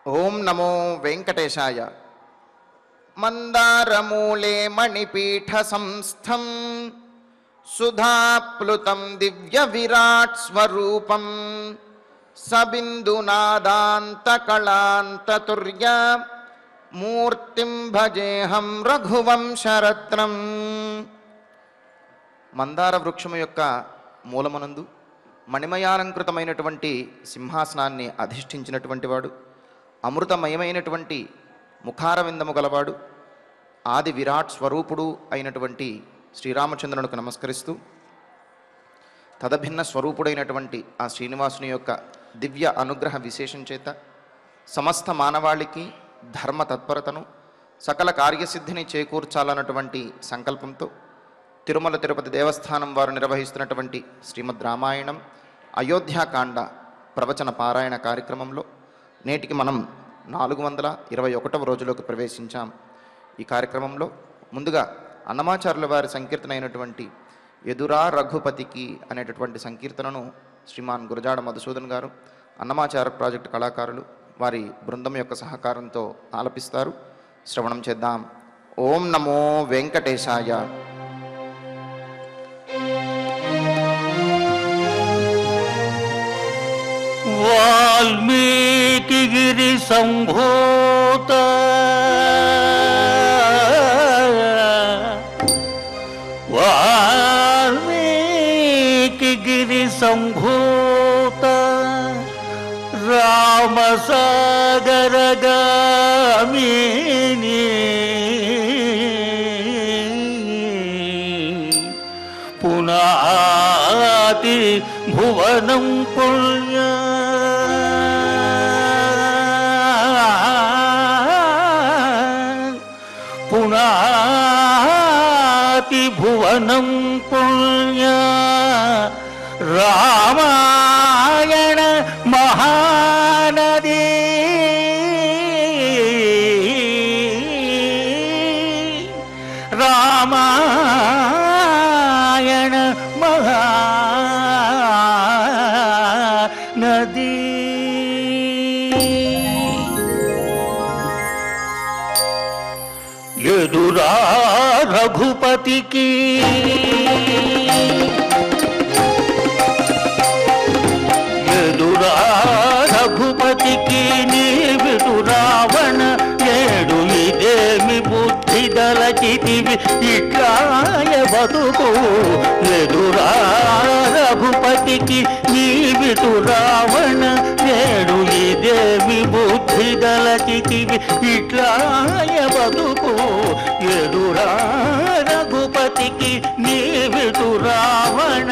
ఓం నమో వెంకటేశాయ. మందారమూలే మణిపీఠ సంస్థం సుధాప్లుతం దివ్య విరాట్ స్వరూపం సబిందునాదాంతకళాంతతుర్య మూర్తిం భజేహం రఘువంశరత్నం. మందార వృక్షము యొక్క మూలమునందు మణిమయాలంకృతమైనటువంటి సింహాసనాన్ని అధిష్ఠించినటువంటి వాడు, అమృతమయమైనటువంటి ముఖారవిందము గలవాడు, ఆది విరాట్ స్వరూపుడు అయినటువంటి శ్రీరామచంద్రునికి నమస్కరిస్తూ, తదభిన్న స్వరూపుడైనటువంటి ఆ శ్రీనివాసుని యొక్క దివ్య అనుగ్రహ విశేషం చేత సమస్త మానవాళికి ధర్మ తత్పరతను, సకల కార్యసిద్ధిని చేకూర్చాలన్నటువంటి సంకల్పంతో తిరుమల తిరుపతి దేవస్థానం వారు నిర్వహిస్తున్నటువంటి శ్రీమద్ రామాయణం అయోధ్యాకాండ ప్రవచన పారాయణ కార్యక్రమంలో నేటికి మనం 421వ రోజులోకి ప్రవేశించాం. ఈ కార్యక్రమంలో ముందుగా అన్నమాచార్యుల వారి సంకీర్తన అయినటువంటి ఎదురా రఘుపతికి అనేటటువంటి సంకీర్తనను శ్రీమాన్ గురజాడ మధుసూదన్ గారు, అన్నమాచార ప్రాజెక్టు కళాకారులు వారి బృందం యొక్క సహకారంతో ఆలపిస్తారు. శ్రవణం చేద్దాం. ఓం నమో వెంకటేశాయ. వాల్మీకి గిరి సంభూత వాల్మీకి గిరి సంభూత రామసాగరగామిని పునాతి భువనం పుణ్య పునాతి భువనం పుణ్య రామాయణ మహానది రామాయణ మహానది. ఎదురా రఘుపతికి ఎదురా రఘుపతికి నీవిడు రావణ ఏడు ఇదేమి బుద్ధి దళచితివి ఇట్లాయ బతుకు. ఎదురా రఘుపతికి నీవిడు రావణ ఏడు ఇదేమి బుద్ధి దళచితివి ఇట్లాయ బతుకు. ఎదురా రఘుపతికి నీవిడు రావణ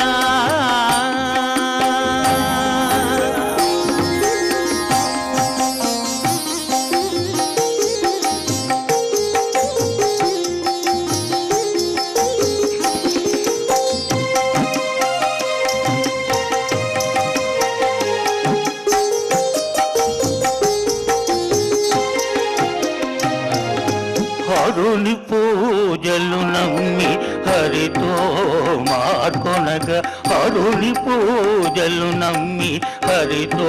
హరుని పూజలు నమ్మి హరితో మార్కొనగా హరుని పూజలు నమ్మి హరితో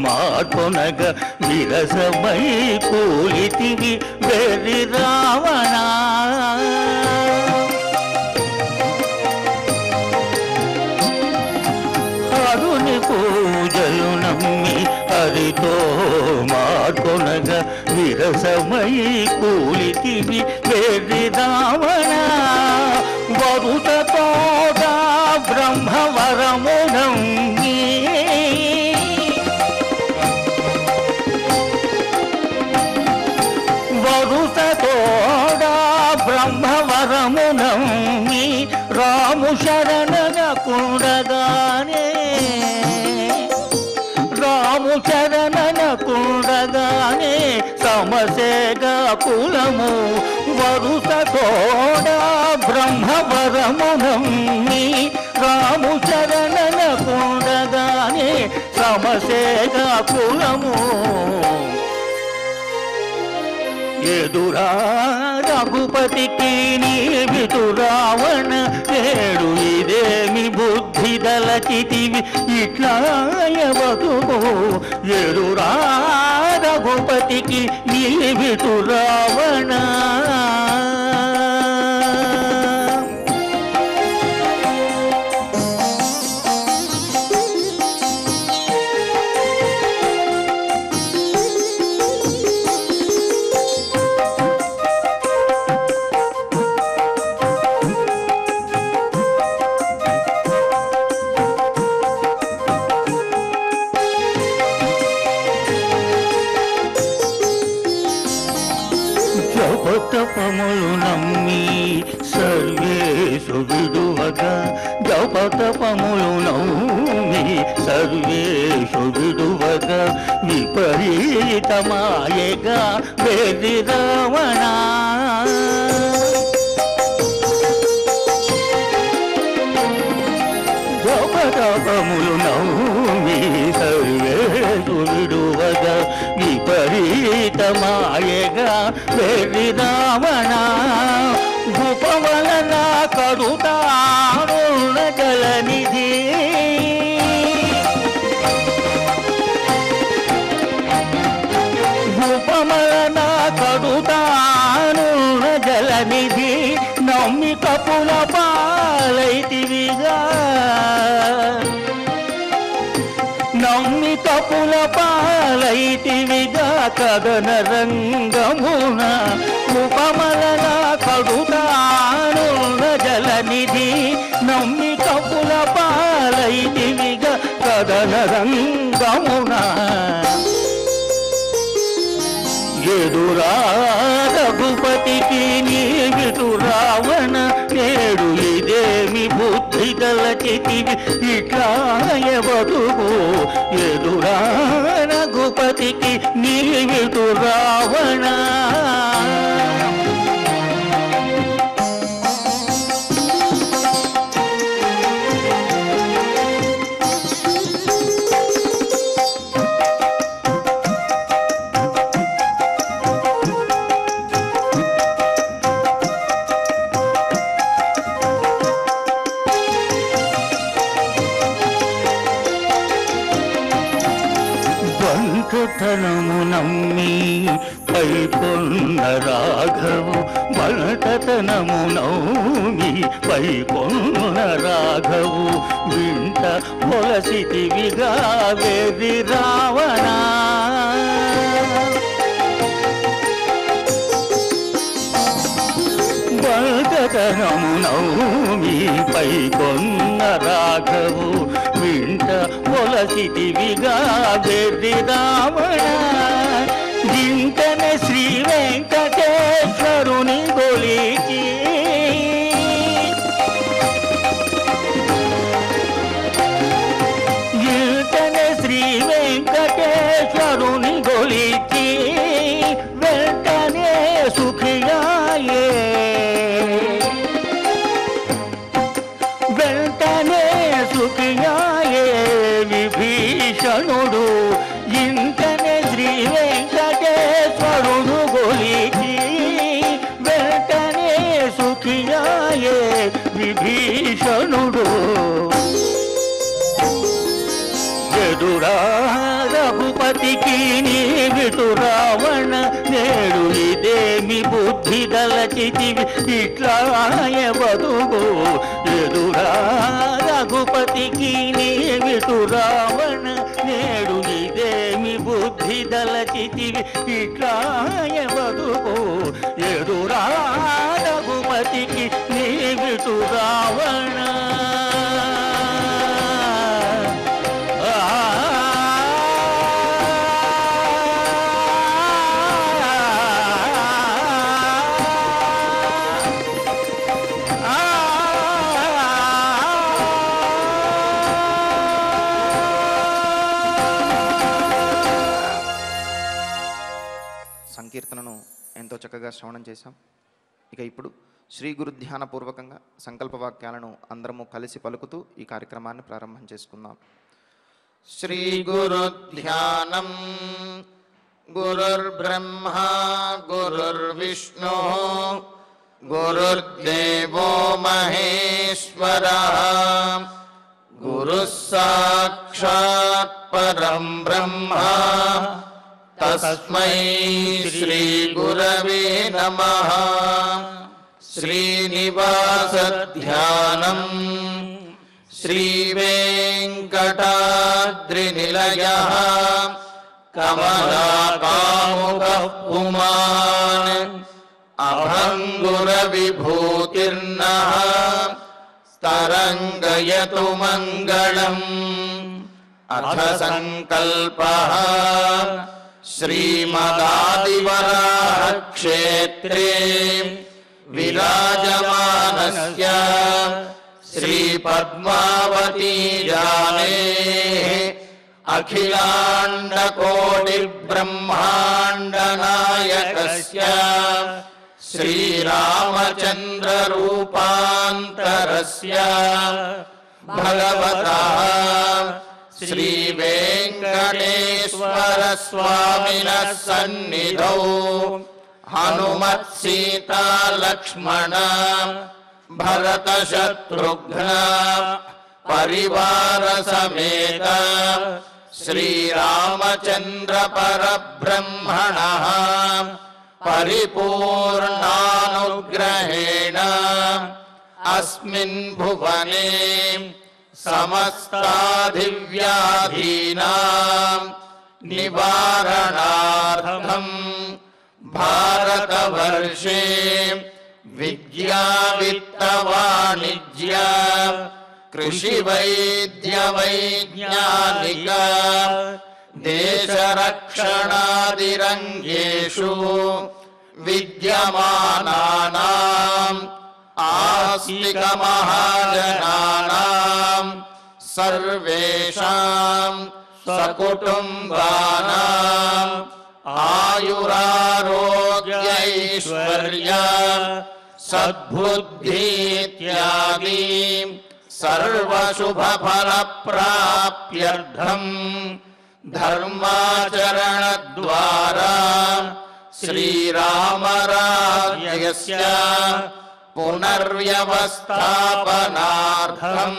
మార్కొనగా విరసమై కూలితివి వెర్రి రావణ. హరుని పూజలు నమ్మి హరితో మార్కొనగా విరసమై కూలితివి వెర్రి రావణ. వరుసతోడా బ్రహ్మవరమునంగి వరుసతోడా బ్రహ్మవరమునంగి రాము శరణన కుండగానే రాము శరణన కుండగానే సమసేగా కులము. వరుసతోడా బ్రహ్మవరమునమ్మి రాము శరణన కుండగానే సమసేగా కులము. ఎదురా రఘుపతికి నీవిడు రావణ ఏడు ఇదేమి బుద్ధి దళచితివి ఇట్లాయ బతుకు. ఎదురా రఘుపతి నీవిటు రావణ జపతపములు నమ్మి సర్వేషు విడువగా జపతపములు నమ్మి సర్వేషు విడువగా విపరీతమాయగా వెర్రి రావణ జపతపములు నమ్మి సర్వేషు విడువగా విపరీతమాయగా వెర్రి రావణ ఉపవలన కడుతారుణ జలనిధి ఉపవలన కడుతారుణ జలనిధి నమ్మి కపుల పాలైతివిగా నమ్మి కపుల పాలైతివిగా కదన రంగమున ఉపమలన కడుతాను జలనిధి నమ్మి కపుల పాలైతివిగా కదన రంగమున ఎదురా రఘుపతికి నీవిటు రావణ నేడు ఇదేమి బుద్ధి గలచితివి ఇట్లాయ బతుకు ఎదురా రఘుపతికి నీవిటు రావణ బంటతనము నమ్మి పైకొన్న రాఘవు బంటతనము నమ్మి పైకొన్న రాఘవు వింట పొలసితివిగా వెర్రి రావణ బంటతనము నమ్మి పైకొన్న రాఘవు వింట పొలసితివిగా వెర్రి రావణ ఇంటనే శ్రీ వెంకటేశ్వరుని గొలిచి ఇంటనే శ్రీ వెంకటేశ్వరుని గొలిచి వెంటనే సుఖియాయే వెంటనే సుఖియాయే విభీషణుడు ఇంటనే శ్రీ వెంకటేశ్వరుడు గొలిచి వెంటనే సుఖియాయే విభీషణుడు ఎదురా రఘుపతికి నీవిటు రావణ నేడు ఇదేమి బుద్ధి గలచితివి ఇట్లాయ బతుకు ఎదురా రఘుపతికి నీవిటు రావణ నేడు ఇదేమి బుద్ధి దలచితివి ఇట్లాయ బతుకు ఎదురా రఘుపతికి నీవిటు రావణ సంకీర్తనను ఎంతో చక్కగా శ్రవణం చేశాం. ఇక ఇప్పుడు శ్రీ గురు ధ్యానపూర్వకంగా సంకల్ప వాక్యాలను అందరము కలిసి పలుకుతూ ఈ కార్యక్రమాన్ని ప్రారంభం చేసుకుందాం. శ్రీ గురు ధ్యానం గురుర్బ్రహ్మా గురుర్విష్ణు గురుర్దేవో మహేశ్వరః గురుః సాక్షాత్ పరం బ్రహ్మ తస్మై శ్రీ గురవే నమః. శ్రీనివాస ధ్యానం శ్రీ వెంకటాద్రినిలయః కమలాకాముకః పుమాన్ అభంగుర విభూతిర్నః తరంగయతు మంగళం. అథ సంకల్పః శ్రీమదాదివరాహ క్షేత్రే విరాజమానస్య శ్రీ పద్మావతీ జానేః అఖిలాండ కోటి బ్రహ్మాండ నాయకస్య శ్రీరామచంద్ర రూపాంతరస్య భగవతః శ్రీ వెంకటేశ్వర స్వామినః సన్నిధౌ హనుమత్ సీతా లక్ష్మణ భరత శత్రుఘ్న పరివార సమేత శ్రీరామచంద్ర పరబ్రహ్మణః పరిపూర్ణానుగ్రహేణ అస్మిన్ భువనే సమస్తాధివ్యాధీనాం నివారణార్థం భారతవర్షే విద్యా విత్త వాణిజ్య కృషి వైద్య వైజ్ఞానిక దేశరక్షణాదిరంగేషు విద్యమానానాం ఆస్తిక మహాజనానాం సర్వేషాం సకుటుంబానాం ఆయురారోగ్యైశ్వర్య సద్బుద్ధీత్యాది సర్వశుభఫలప్రాప్త్యర్థం ధర్మాచరణద్వారా శ్రీరామరాజ్యస్య పునర్వ్యవస్థాపనార్థం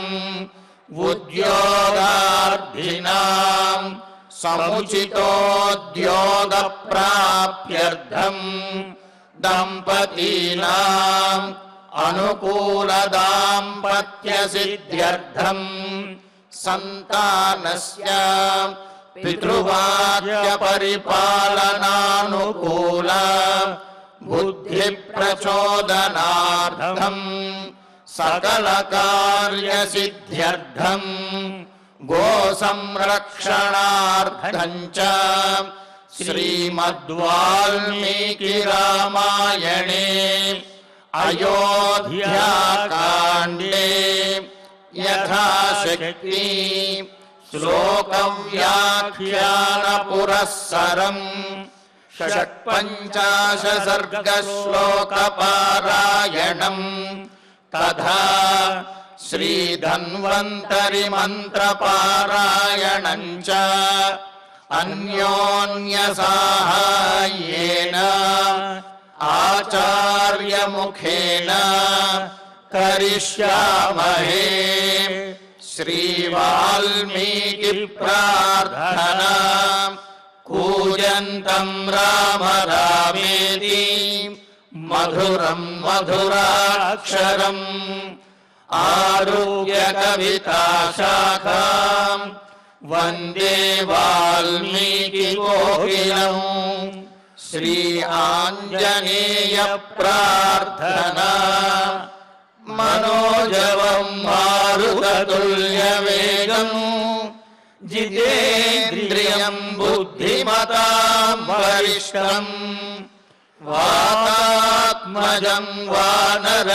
ఉద్యోగార్థినాం సముచితోద్యోగప్రాప్త్యర్థం దంపతీనాం అనుకూల దాంపత్య సిద్ధ్యర్థం సంతానస్య పితృవాక్య పరిపాలనానుకూల బుద్ధి ప్రచోదనార్థం సకల కార్య సిద్ధ్యర్థం గో సంరక్షణార్థం చ శ్రీమద్వాల్మీకి రామాయణే అయోధ్యాకాండే యథాశక్తి శ్లోకవ్యాఖ్యాన పురస్సరం షట్పంచాశత్ సర్గ శ్లోక పారాయణం తథా శ్రీ ధన్వంతరి మంత్ర పారాయణం చ అన్యోన్య సాహాయ్యేన ఆచార్య ముఖేన కరిష్యామహే. శ్రీ వాల్మీకి ప్రార్థనా కూజంతం రామ రామేతి మధురం మధురాక్షరం ఆరుహ్య కవితా శాఖాం వందే వాల్మీకి కోకిలం. శ్రీ ఆంజనేయ ప్రార్థనా మనోజవం మారుతతుల్యవేగం జితేంద్రియం బుద్ధిమతాం వరిష్టం వాతాత్మజం వానరయూధముఖ్యం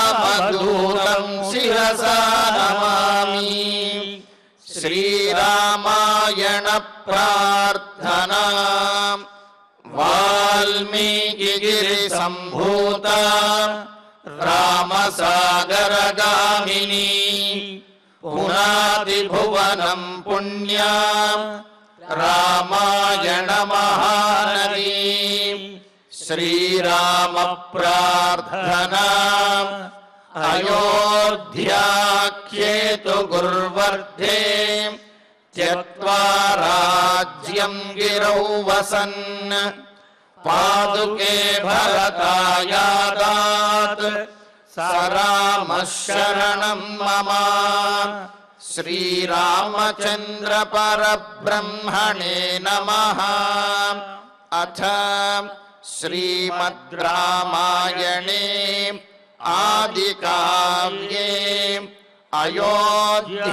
శ్రీరామదూతం శిరసా నమామి. శ్రీరామాయణ ప్రార్థనా వాల్మీకిగిరి సంభూత రామసాగరగామిని పునాది భువనం పుణ్యా రామాయణ మహానదీ. శ్రీరామ ప్రార్థనా అయోధ్యాఖ్యేతు గుర్వర్ధే త్యక్త్వా రాజ్యం గిరౌ వసన్ పాదుకే భరతాయాదాత్ సరామః శరణం మమ. శ్రీరామచంద్ర పరబ్రహ్మణే నమః. అథ శ్రీమద్ రామాయణే ఆదికావ్యే అయోధ్యాకాండే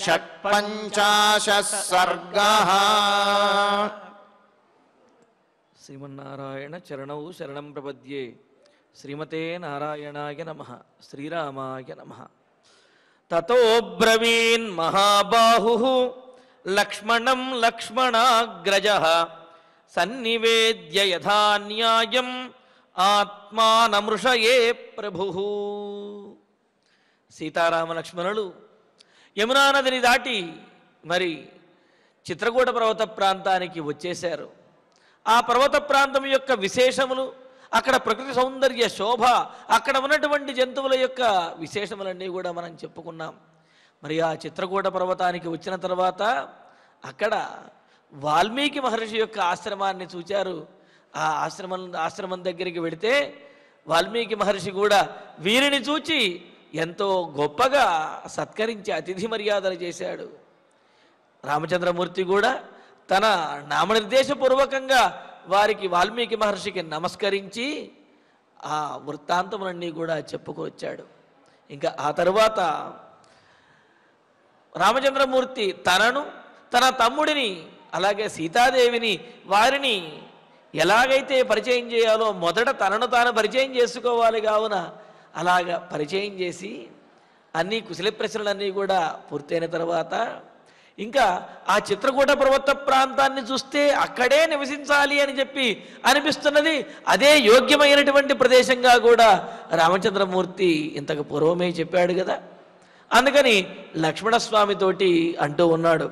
షట్పంచాశः సర్గः. శ్రీమన్నారాయణ చరణౌ శరణం ప్రపద్యే. శ్రీమతే నారాయణాయ నమః. శ్రీరామాయ నమః. తతో బ్రవీన్ మహాబాహుః లక్ష్మణం లక్ష్మణాగ్రజః సన్నివేద్య యథా న్యాయం ఆత్మానమృషయే ప్రభుః. సీతారామ లక్ష్మణులు యమునా నదిని దాటి మరి చిత్రకూట పర్వత ప్రాంతానికి వచ్చేశారు. ఆ పర్వత ప్రాంతం యొక్క విశేషములు, అక్కడ ప్రకృతి సౌందర్య శోభ, అక్కడ ఉన్నటువంటి జంతువుల యొక్క విశేషములన్నీ కూడా మనం చెప్పుకున్నాం. మరి ఆ చిత్రకూట పర్వతానికి వచ్చిన తర్వాత అక్కడ వాల్మీకి మహర్షి యొక్క ఆశ్రమాన్ని చూచారు. ఆ ఆశ్రమం దగ్గరికి వెళితే వాల్మీకి మహర్షి కూడా వీరిని చూచి ఎంతో గొప్పగా సత్కరించి అతిథి మర్యాదలు చేశాడు. రామచంద్రమూర్తి కూడా తన నామనిర్దేశపూర్వకంగా వారికి వాల్మీకి మహర్షికి నమస్కరించి ఆ వృత్తాంతములన్నీ కూడా చెప్పుకొచ్చాడు. ఇంకా ఆ తరువాత రామచంద్రమూర్తి తనను, తన తమ్ముడిని, అలాగే సీతాదేవిని, వారిని ఎలాగైతే పరిచయం చేయాలో మొదట తనను తాను పరిచయం చేసుకోవాలి. కావున అలాగా పరిచయం చేసి అన్ని కుశల ప్రశ్నలన్నీ కూడా పూర్తయిన తర్వాత ఇంకా ఆ చిత్రకూట పర్వత ప్రాంతాన్ని చూస్తే అక్కడే నివసించాలి అని చెప్పి అనిపిస్తున్నది. అదే యోగ్యమైనటువంటి ప్రదేశంగా కూడా రామచంద్రమూర్తి ఇంతకు పూర్వమే చెప్పాడు కదా. అందుకని లక్ష్మణస్వామితోటి అంటూ ఉన్నాడు,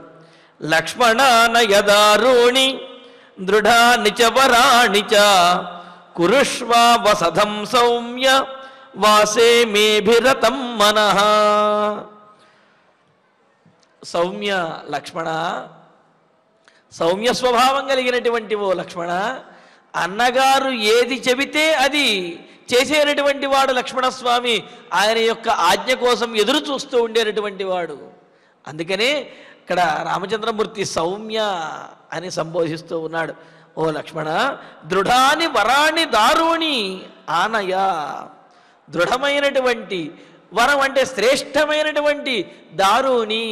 లక్ష్మణాన యదారుణి దృఢాని చ వరాణి చ కురుష్వా వసధం సౌమ్య వాసే మేభిరతం మనః. సౌమ్య లక్ష్మణ, సౌమ్య స్వభావం కలిగినటువంటి ఓ లక్ష్మణ, అన్నగారు ఏది చెబితే అది చేసేటటువంటి వాడు లక్ష్మణస్వామి. ఆయన యొక్క ఆజ్ఞ కోసం ఎదురు చూస్తూ ఉండేటటువంటి వాడు. అందుకనే ఇక్కడ రామచంద్రమూర్తి సౌమ్య అని సంబోధిస్తూ ఉన్నాడు. ఓ లక్ష్మణ, దృఢాని వరాణి దారుణి ఆనయ. దృఢమైనటువంటి వరం అంటే శ్రేష్టమైనటువంటి దారుణి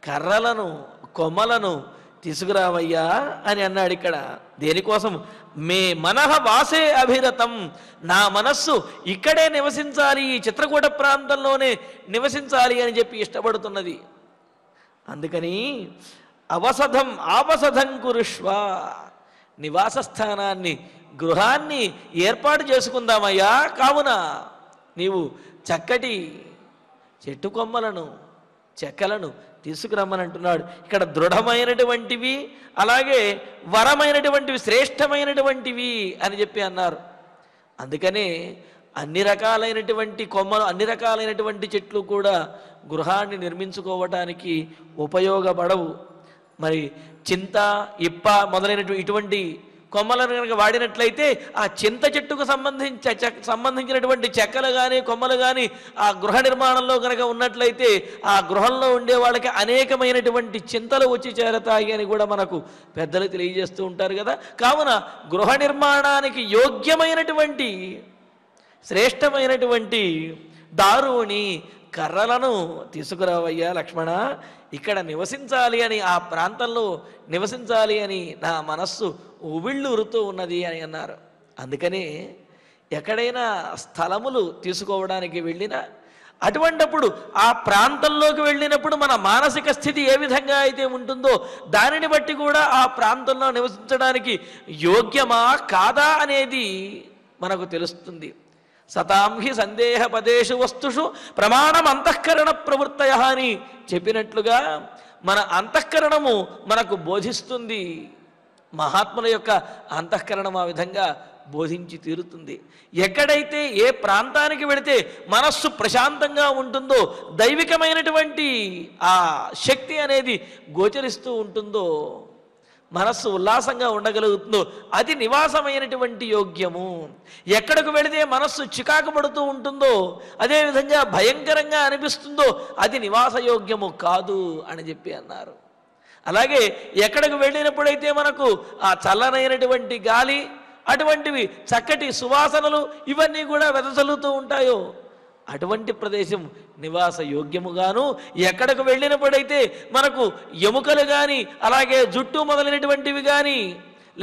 కర్రలను, కొమ్మలను తీసుకురావయ్యా అని అన్నాడు. ఇక్కడ దేనికోసం? మే మనః వాసే అభిరతం, నా మనస్సు ఇక్కడే నివసించాలి, ఈ చిత్రకూట ప్రాంతంలోనే నివసించాలి అని చెప్పి ఇష్టపడుతున్నది. అందుకని అవసధం ఆపసధం కురుష్వ, నివాస స్థానాన్ని, గృహాన్ని ఏర్పాటు చేసుకుందామయ్యా. కావున నీవు చక్కటి చెట్టు కొమ్మలను, చెక్కలను తీసుకురమ్మని అంటున్నాడు. ఇక్కడ దృఢమైనటువంటివి, అలాగే వరమైనటువంటివి, శ్రేష్టమైనటువంటివి అని చెప్పి అన్నారు. అందుకనే అన్ని రకాలైనటువంటి కొమ్మలు, అన్ని రకాలైనటువంటి చెట్లు కూడా గృహాన్ని నిర్మించుకోవటానికి ఉపయోగపడవు. మరి చింత, ఇప్ప మొదలైనటువంటి ఇటువంటి కొమ్మలను కనుక వాడినట్లయితే ఆ చింత చెట్టుకు సంబంధించినటువంటి చెక్కలు కానీ, కొమ్మలు కానీ ఆ గృహ నిర్మాణంలో కనుక ఉన్నట్లయితే ఆ గృహంలో ఉండే వాళ్ళకి అనేకమైనటువంటి చింతలు వచ్చి చేరతాయి అని కూడా మనకు పెద్దలు తెలియజేస్తూ ఉంటారు కదా. కావున గృహ నిర్మాణానికి యోగ్యమైనటువంటి శ్రేష్టమైనటువంటి దారుని కర్రలను తీసుకురావయ్యా లక్ష్మణ, ఇక్కడ నివసించాలి అని, ఆ ప్రాంతంలో నివసించాలి అని నా మనస్సు ఉవిళ్ళూరుతూ ఉన్నది అని అన్నారు. అందుకని ఎక్కడైనా స్థలములు తీసుకోవడానికి వెళ్ళినా అటువంటప్పుడు ఆ ప్రాంతంలోకి వెళ్ళినప్పుడు మన మానసిక స్థితి ఏ విధంగా అయితే ఉంటుందో దానిని బట్టి కూడా ఆ ప్రాంతంలో నివసించడానికి యోగ్యమా కాదా అనేది మనకు తెలుస్తుంది. సతాంహి సందేహ పదేషు వస్తుషు ప్రమాణం అంతఃకరణ ప్రవృత్తయ అని చెప్పినట్లుగా మన అంతఃకరణము మనకు బోధిస్తుంది. మహాత్ముల యొక్క అంతఃకరణం ఆ విధంగా బోధించి తీరుతుంది. ఎక్కడైతే ఏ ప్రాంతానికి వెళితే మనస్సు ప్రశాంతంగా ఉంటుందో, దైవికమైనటువంటి ఆ శక్తి అనేది గోచరిస్తూ ఉంటుందో, మనస్సు ఉల్లాసంగా ఉండగలుగుతుందో అది నివాసమైనటువంటి యోగ్యము. ఎక్కడికి వెళితే మనస్సు చికాకు పడుతూ ఉంటుందో, అదేవిధంగా భయంకరంగా అనిపిస్తుందో అది నివాస యోగ్యము కాదు అని చెప్పి అన్నారు. అలాగే ఎక్కడికి వెళ్ళినప్పుడైతే మనకు ఆ చల్లనైనటువంటి గాలి, అటువంటివి చక్కటి సువాసనలు ఇవన్నీ కూడా వెదజల్లుతూ ఉంటాయో అటువంటి ప్రదేశం నివాస యోగ్యముగాను, ఎక్కడికి వెళ్ళినప్పుడైతే మనకు ఎముకలు కానీ అలాగే జుట్టు మొదలైనటువంటివి కానీ,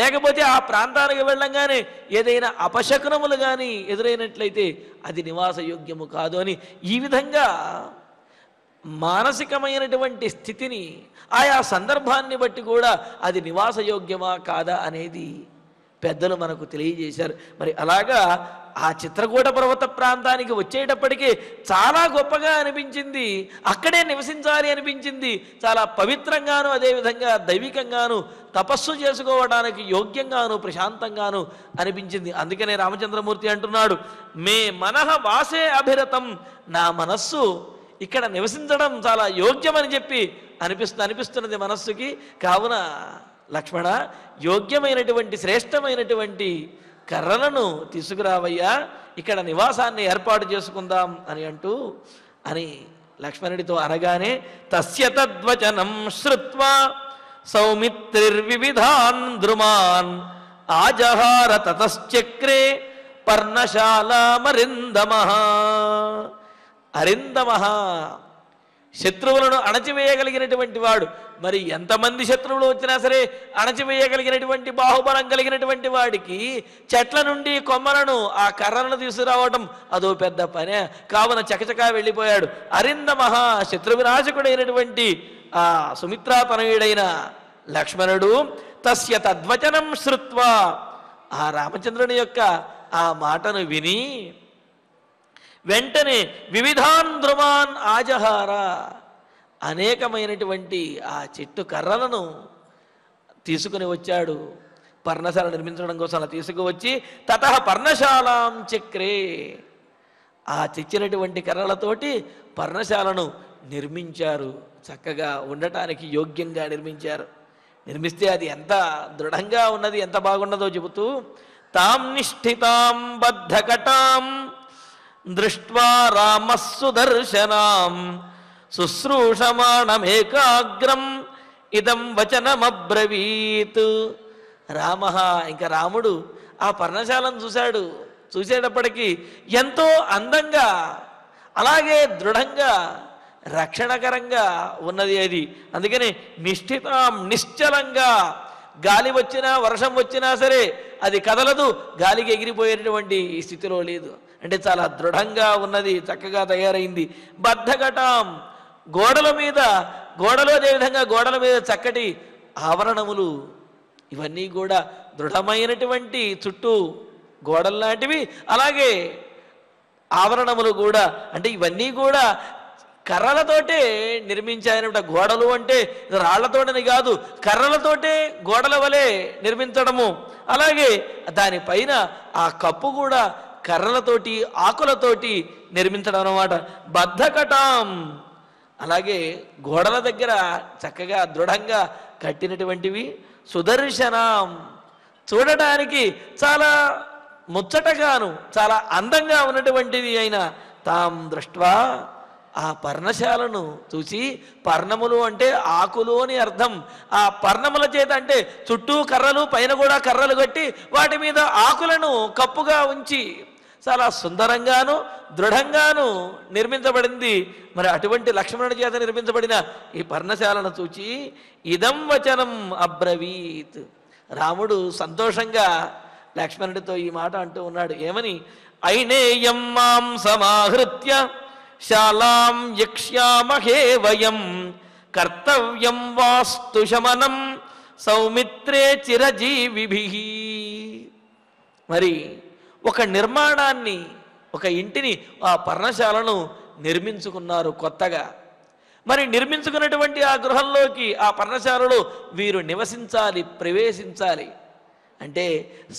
లేకపోతే ఆ ప్రాంతానికి వెళ్ళంగానే ఏదైనా అపశకునములు కానీ ఎదురైనట్లయితే అది నివాస యోగ్యము కాదు అని ఈ విధంగా మానసికమైనటువంటి స్థితిని ఆయా సందర్భాన్ని బట్టి కూడా అది నివాసయోగ్యమా కాదా అనేది పెద్దలు మనకు తెలియజేశారు. మరి అలాగా ఆ చిత్రకూట పర్వత ప్రాంతానికి వచ్చేటప్పటికీ చాలా గొప్పగా అనిపించింది, అక్కడే నివసించాలి అనిపించింది. చాలా పవిత్రంగాను, అదేవిధంగా దైవికంగాను, తపస్సు చేసుకోవడానికి యోగ్యంగాను, ప్రశాంతంగాను అనిపించింది. అందుకనే రామచంద్రమూర్తి అంటున్నాడు, మే మనః వాసే అభిరతం, నా మనస్సు ఇక్కడ నివసించడం చాలా యోగ్యమని చెప్పి అనిపిస్తున్నది మనస్సుకి. కావున లక్ష్మణ, యోగ్యమైనటువంటి శ్రేష్టమైనటువంటి కర్రలను తీసుకురావయ్యా, ఇక్కడ నివాసాన్ని ఏర్పాటు చేసుకుందాం అని అంటూ అని లక్ష్మణుడితో అనగానే తస్య తద్వచనం శ్రుత్వా సౌమిత్రిర్వివిధాన్ ద్రుమాన్ ఆజహార తతశ్చక్రే పర్ణశాలామరిందమః. అరిందమః శత్రువులను అణచివేయగలిగినటువంటి వాడు. మరి ఎంతమంది శత్రువులు వచ్చినా సరే అణచివేయగలిగినటువంటి బాహుబలం కలిగినటువంటి వాడికి చెట్ల నుండి కొమ్మలను ఆ కర్రలను తీసుకురావటం అదో పెద్ద పనే. కావున చకచకా వెళ్ళిపోయాడు. అరిందమః శత్రువినాశకుడైనటువంటి ఆ సుమిత్రాతనయుడైన లక్ష్మణుడు తస్య తద్వచనం శ్రుత్వా, ఆ రామచంద్రుని యొక్క ఆ మాటను విని వెంటనే వివిధాన్ ద్రుమాన్ ఆజహార, అనేకమైనటువంటి ఆ చెట్టు కర్రలను తీసుకుని వచ్చాడు. పర్ణశాల నిర్మించడం కోసం అలా తీసుకువచ్చి తతః పర్ణశాలాం చక్రే, ఆ తెచ్చినటువంటి కర్రలతోటి పర్ణశాలను నిర్మించారు. చక్కగా ఉండటానికి యోగ్యంగా నిర్మించారు. నిర్మిస్తే అది ఎంత దృఢంగా ఉన్నది, ఎంత బాగున్నదో చెబుతూ తాం నిష్ఠితాం బద్ధకటాం దృష్ట్వా రామః సుదర్శనాం శుశ్రూషమాణమేకాగ్రం ఇదం వచనమబ్రవీత్. రామః, ఇంకా రాముడు ఆ పర్ణశాలను చూశాడు. చూసేటప్పటికీ ఎంతో అందంగా, అలాగే దృఢంగా, రక్షణకరంగా ఉన్నది అది. అందుకని నిష్ఠితాం, నిశ్చలంగా, గాలి వచ్చినా వర్షం వచ్చినా సరే అది కదలదు, గాలికి ఎగిరిపోయేటటువంటి స్థితిలో లేదు. అంటే చాలా దృఢంగా ఉన్నది, చక్కగా తయారైంది. బద్ధకటాం, గోడలు అదేవిధంగా గోడల మీద చక్కటి ఆవరణములు, ఇవన్నీ కూడా దృఢమైనటువంటి చుట్టూ గోడలు లాంటివి, అలాగే ఆవరణములు కూడా. అంటే ఇవన్నీ కూడా కర్రలతోటే నిర్మించాయనమాట. గోడలు అంటే రాళ్లతోటని కాదు, కర్రలతోటే గోడల వలె నిర్మించడము. అలాగే దానిపైన ఆ కప్పు కూడా కర్రలతోటి, ఆకులతోటి నిర్మించడం అన్నమాట. బద్ధకటాం, అలాగే గోడల దగ్గర చక్కగా దృఢంగా కట్టినటువంటివి. సుదర్శనం, చూడటానికి చాలా ముచ్చటగాను చాలా అందంగా ఉన్నటువంటిది అయిన తాం దృష్ట్వా, ఆ పర్ణశాలను చూసి, పర్ణములు అంటే ఆకులు అని అర్థం. ఆ పర్ణముల చేత అంటే చుట్టూ కర్రలు, పైన కూడా కర్రలు కట్టి వాటి మీద ఆకులను కప్పుగా ఉంచి చాలా సుందరంగాను దృఢంగాను నిర్మించబడింది. మరి అటువంటి లక్ష్మణుడి చేత నిర్మించబడిన ఈ పర్ణశాలను చూచి ఇదం వచనం అబ్రవీత్, రాముడు సంతోషంగా లక్ష్మణుడితో ఈ మాట అంటూ ఉన్నాడు. ఏమని? ఐనేయం మాం సమాహృత్య శాలాం యక్ష్యామహే వయం కర్తవ్యం వాస్తు శమనం సౌమిత్రే చిరజీవిభిః. మరి ఒక నిర్మాణాన్ని, ఒక ఇంటిని, ఆ పర్ణశాలను నిర్మించుకున్నారు కొత్తగా. మరి నిర్మించుకున్నటువంటి ఆ గృహంలోకి, ఆ పర్ణశాలలో వీరు నివసించాలి, ప్రవేశించాలి. అంటే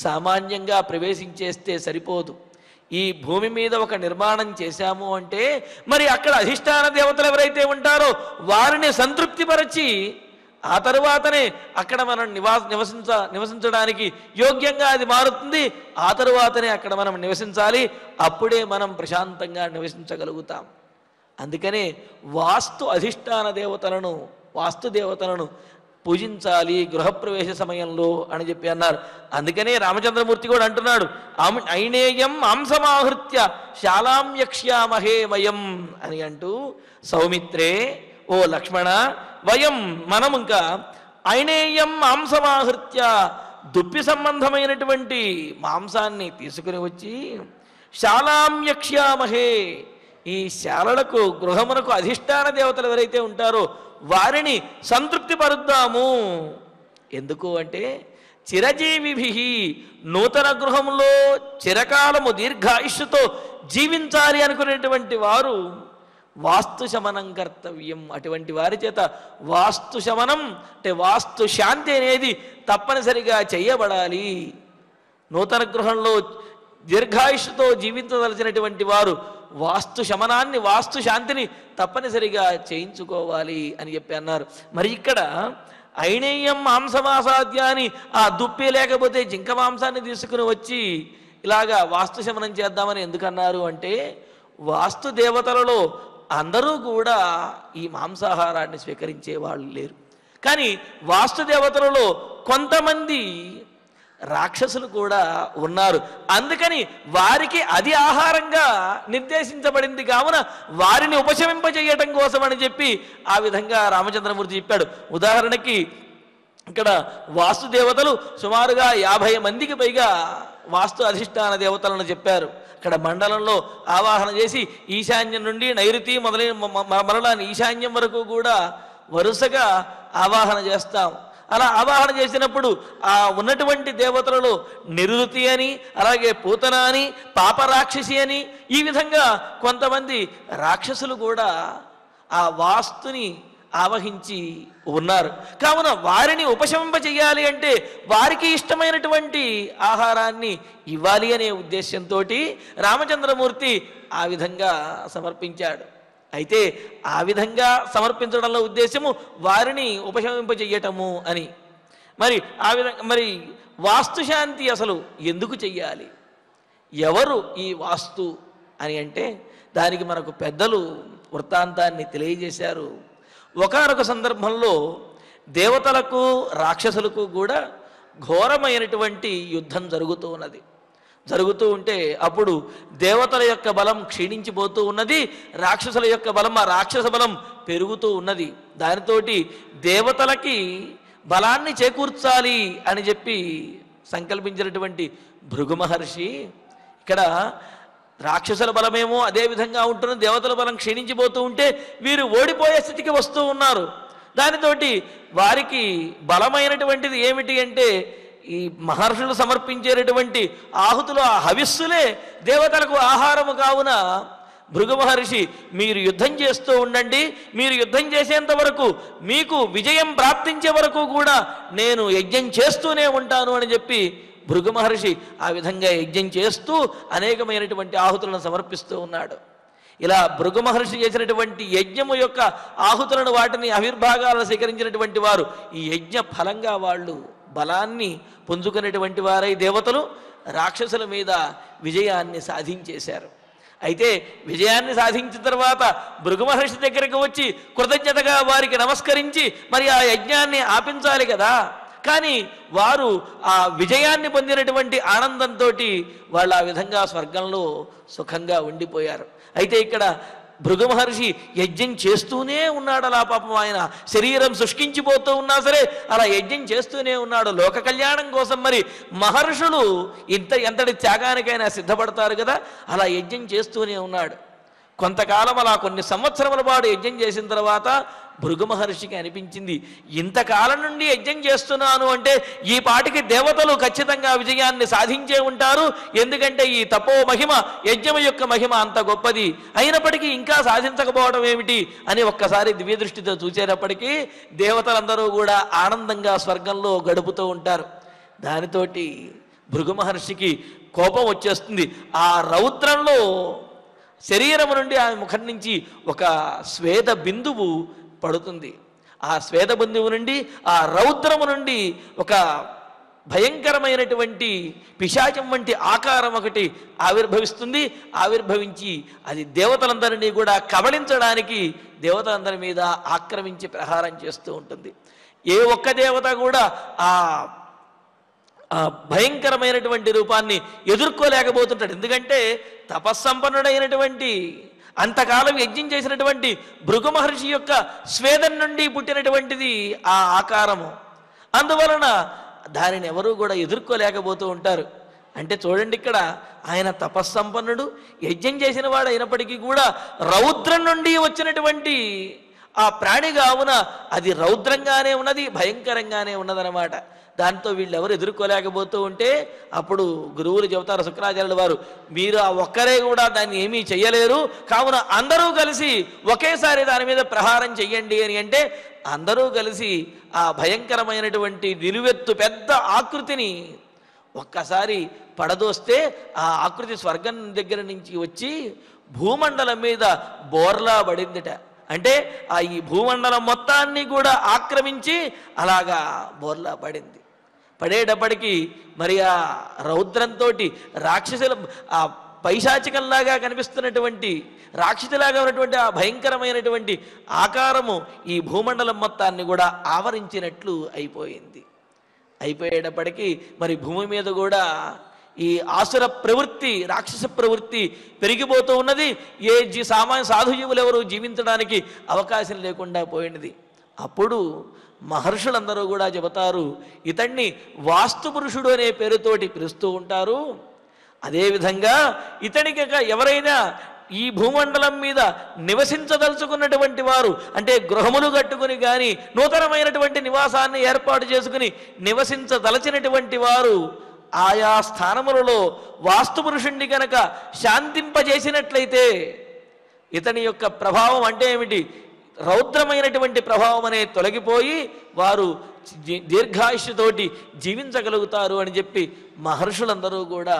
సామాన్యంగా ప్రవేశించేస్తే సరిపోదు. ఈ భూమి మీద ఒక నిర్మాణం చేశాము అంటే మరి అక్కడ అధిష్టాన దేవతలు ఎవరైతే ఉంటారో వారిని సంతృప్తిపరచి ఆ తరువాతనే అక్కడ మనం నివసించడానికి యోగ్యంగా అది మారుతుంది. ఆ తరువాతనే అక్కడ మనం నివసించాలి. అప్పుడే మనం ప్రశాంతంగా నివసించగలుగుతాం. అందుకనే వాస్తు అధిష్టాన దేవతలను, వాస్తు దేవతలను పూజించాలి గృహప్రవేశ సమయంలో అని చెప్పి అన్నారు. అందుకనే రామచంద్రమూర్తి కూడా అంటున్నాడు, ఐనేయం మాంసమాహృత్య శాలాం యక్ష్యామహే వయం అని అంటూ, సౌమిత్రే ఓ లక్ష్మణ, మనం ఇంకా ఐనేయం మాంసమాహృత్య దుప్పి సంబంధమైనటువంటి మాంసాన్ని తీసుకుని వచ్చి శాలాం యక్ష్యామహే, ఈ శాలలకు గృహమునకు అధిష్టాన దేవతలు ఎవరైతే ఉంటారో వారిని సంతృప్తి పరుద్దాము. ఎందుకు అంటే చిరజీవిభి, నూతన గృహంలో చిరకాలము దీర్ఘాయుష్యుతో జీవించాలి అనుకునేటువంటి వారు వాస్తు శమనం కర్తవ్యం. అటువంటి వారి చేత వాస్తు శమనం అంటే వాస్తు శాంతి అనేది తప్పనిసరిగా చేయబడాలి. నూతన గృహంలో దీర్ఘాయుష్తో జీవించదలసినటువంటి వారు వాస్తు శమనాన్ని, వాస్తు శాంతిని తప్పనిసరిగా చేయించుకోవాలి అని చెప్పి అన్నారు. మరి ఇక్కడ ఐనేయం మాంసమాసాద్య అని ఆ దుప్పి లేకపోతే జింక మాంసాన్ని తీసుకుని వచ్చి ఇలాగా వాస్తు శమనం చేద్దామని ఎందుకన్నారు అంటే, వాస్తు దేవతలలో అందరూ కూడా ఈ మాంసాహారాన్ని స్వీకరించే వాళ్ళు లేరు. కానీ వాస్తు దేవతలలో కొంతమంది రాక్షసులు కూడా ఉన్నారు. అందుకని వారికి అది ఆహారంగా నిర్దేశించబడింది కావున వారిని ఉపశమింపజేయటం కోసం అని చెప్పి ఆ విధంగా రామచంద్రమూర్తి చెప్పాడు. ఉదాహరణకి ఇక్కడ వాస్తు దేవతలు సుమారుగా 50 మందికి పైగా వాస్తు అధిష్టాన దేవతలను చెప్పారు. ఇక్కడ మండలంలో ఆవాహన చేసి ఈశాన్యం నుండి నైరుతి మొదలైన మరలా ఈశాన్యం వరకు కూడా వరుసగా ఆవాహన చేస్తాం. అలా ఆవాహన చేసినప్పుడు ఆ ఉన్నటువంటి దేవతలలో నిరుతి అని, అలాగే పూతన అని, పాపరాక్షసి అని, ఈ విధంగా కొంతమంది రాక్షసులు కూడా ఆ వాస్తుని ఆవహించి ఉన్నారు. కావున వారిని ఉపశమింపజేయాలి అంటే వారికి ఇష్టమైనటువంటి ఆహారాన్ని ఇవ్వాలి అనే ఉద్దేశంతో రామచంద్రమూర్తి ఆ విధంగా సమర్పించాడు. అయితే ఆ విధంగా సమర్పించడంలో ఉద్దేశము వారిని ఉపశమింపజేయటము అని. ఆ విధంగా వాస్తుశాంతి అసలు ఎందుకు చెయ్యాలి, ఎవరు ఈ వాస్తు అని అంటే దానికి మనకు పెద్దలు వృత్తాంతాన్ని తెలియజేశారు. ఒకానొక సందర్భంలో దేవతలకు రాక్షసులకు కూడా ఘోరమైనటువంటి యుద్ధం జరుగుతూ ఉంటే అప్పుడు దేవతల యొక్క బలం క్షీణించిపోతూ ఉన్నది, రాక్షసుల యొక్క బలం, ఆ రాక్షస బలం పెరుగుతూ ఉన్నది. దానితోటి దేవతలకి బలాన్ని చేకూర్చాలి అని చెప్పి సంకల్పించినటువంటి భృగు మహర్షి ఇక్కడ రాక్షసుల బలమేమో అదే విధంగా ఉంటుంది, దేవతల బలం క్షీణించిపోతూ ఉంటే వీరు ఓడిపోయే స్థితికి వస్తూ ఉన్నారు. దానితోటి వారికి బలమైనటువంటిది ఏమిటి అంటే ఈ మహర్షులు సమర్పించేటటువంటి ఆహుతులు, ఆ హవిస్సులే దేవతలకు ఆహారము కావున భృగు మహర్షి మీరు యుద్ధం చేస్తూ ఉండండి, మీరు యుద్ధం చేసేంత వరకు మీకు విజయం ప్రాప్తించే వరకు కూడా నేను యజ్ఞం చేస్తూనే ఉంటాను అని చెప్పి భృగు మహర్షి ఆ విధంగా యజ్ఞం చేస్తూ అనేకమైనటువంటి ఆహుతులను సమర్పిస్తూ ఉన్నాడు. ఇలా భృగు మహర్షి చేసినటువంటి యజ్ఞము యొక్క ఆహుతులను, వాటిని ఆవిర్భాగాలను స్వీకరించినటువంటి వారు ఈ యజ్ఞ ఫలంగా వాళ్ళు బలాన్ని పుంజుకునేటువంటి వారై దేవతలు రాక్షసుల మీద విజయాన్ని సాధించేశారు. అయితే విజయాన్ని సాధించిన తర్వాత భృగు మహర్షి దగ్గరికి వచ్చి కృతజ్ఞతగా వారికి నమస్కరించి ఆ యజ్ఞాన్ని ఆపించాలి కదా. కానీ వారు ఆ విజయాన్ని పొందినటువంటి ఆనందంతో వాళ్ళు ఆ విధంగా స్వర్గంలో సుఖంగా ఉండిపోయారు. అయితే ఇక్కడ భృగు మహర్షి యజ్ఞం చేస్తూనే ఉన్నాడు. అలా పాపం ఆయన శరీరం శుష్కించిపోతూ ఉన్నా సరే అలా యజ్ఞం చేస్తూనే ఉన్నాడు లోక కళ్యాణం కోసం. మహర్షులు ఎంతటి త్యాగానికైనా సిద్ధపడతారు కదా, అలా యజ్ఞం చేస్తూనే ఉన్నాడు. కొంతకాలం అలా కొన్ని సంవత్సరముల పాటు యజ్ఞం చేసిన తర్వాత భృగు మహర్షికి అనిపించింది, ఇంతకాలం నుండి యజ్ఞం చేస్తున్నాను అంటే ఈ పాటికి దేవతలు ఖచ్చితంగా విజయాన్ని సాధించే ఉంటారు. ఎందుకంటే ఈ తపో మహిమ, యజ్ఞము యొక్క మహిమ అంత గొప్పది. అయినప్పటికీ ఇంకా సాధించకపోవడం ఏమిటి అని ఒక్కసారి దివ్య దృష్టితో చూసేటప్పటికీ దేవతలందరూ కూడా ఆనందంగా స్వర్గంలో గడుపుతూ ఉంటారు. దానితోటి భృగు మహర్షికి కోపం వచ్చేస్తుంది. ఆ రౌద్రంలో శరీరం నుండి ఆమె ముఖం నుంచి ఒక స్వేద బిందువు పడుతుంది. ఆ స్వేద బిందువు నుండి ఆ రౌద్రము నుండి ఒక భయంకరమైనటువంటి పిశాచం వంటి ఆకారం ఒకటి ఆవిర్భవిస్తుంది. ఆవిర్భవించి అది దేవతలందరినీ కూడా కబళించడానికి దేవతలందరి మీద ఆక్రమించి ప్రహారం చేస్తూ ఉంటుంది. ఏ ఒక్క దేవత కూడా ఆ భయంకరమైనటువంటి రూపాన్ని ఎదుర్కోలేకపోతుంటాడు. ఎందుకంటే తపస్సంపన్నుడైనటువంటి అంతకాలం యజ్ఞం చేసినటువంటి భృగు మహర్షి యొక్క స్వేదం నుండి పుట్టినటువంటిది ఆ ఆకారము. అందువలన దానిని ఎవరూ కూడా ఎదుర్కోలేకపోతూ ఉంటారు. అంటే చూడండి, ఇక్కడ ఆయన తపస్సంపన్నుడు, యజ్ఞం చేసిన వాడు అయినప్పటికీ కూడా రౌద్రం నుండి వచ్చినటువంటి ఆ ప్రాణి కావున అది రౌద్రంగానే ఉన్నది, భయంకరంగానే ఉన్నదన్నమాట. దాంతో వీళ్ళెవరు ఎదుర్కోలేకపోతూ ఉంటే అప్పుడు గురువులు చెబుతారు, శుక్రాచార్యుల వారు, మీరు ఆ ఒక్కరే కూడా దాన్ని ఏమీ చెయ్యలేరు, కావున అందరూ కలిసి ఒకేసారి దాని మీద ప్రహారం చెయ్యండి అని. అంటే అందరూ కలిసి ఆ భయంకరమైనటువంటి నిలువెత్తు పెద్ద ఆకృతిని ఒక్కసారి పడదోస్తే ఆ ఆకృతి స్వర్గం దగ్గర నుంచి వచ్చి భూమండలం మీద బోర్లా పడిందిట. అంటే ఈ భూమండలం మొత్తాన్ని కూడా ఆక్రమించి అలాగా బోర్లా పడింది. పడేటప్పటికీ మరి ఆ రౌద్రంతో రాక్షసుల ఆ పైశాచికంలాగా కనిపిస్తున్నటువంటి రాక్షసులాగా ఉన్నటువంటి ఆ భయంకరమైనటువంటి ఆకారము ఈ భూమండలం మొత్తాన్ని కూడా ఆవరించినట్లు అయిపోయింది. అయిపోయేటప్పటికీ మరి భూమి మీద కూడా ఈ ఆసుర ప్రవృత్తి, రాక్షస ప్రవృత్తి పెరిగిపోతూ ఉన్నది. సామాన్య సాధుజీవులు ఎవరు జీవించడానికి అవకాశం లేకుండా పోయినది. అప్పుడు మహర్షులందరూ కూడా చెబుతారు, ఇతన్ని వాస్తు పురుషుడు అనే పేరుతోటి పిలుస్తూ ఉంటారు. అదేవిధంగా ఇతనికి ఎవరైనా ఈ భూమండలం మీద నివసించదలుచుకున్నటువంటి వారు, అంటే గృహములు కట్టుకుని కానీ నూతనమైనటువంటి నివాసాన్ని ఏర్పాటు చేసుకుని నివసించదలచినటువంటి వారు ఆయా స్థానములలో వాస్తు పురుషుణ్ణి కనుక శాంతింపజేసినట్లయితే ఇతని యొక్క ప్రభావం అంటే ఏమిటి, రౌద్రమైనటువంటి ప్రభావం అనే తొలగిపోయి వారు దీర్ఘాయుష్తోటి జీవించగలుగుతారు అని చెప్పి మహర్షులందరూ కూడా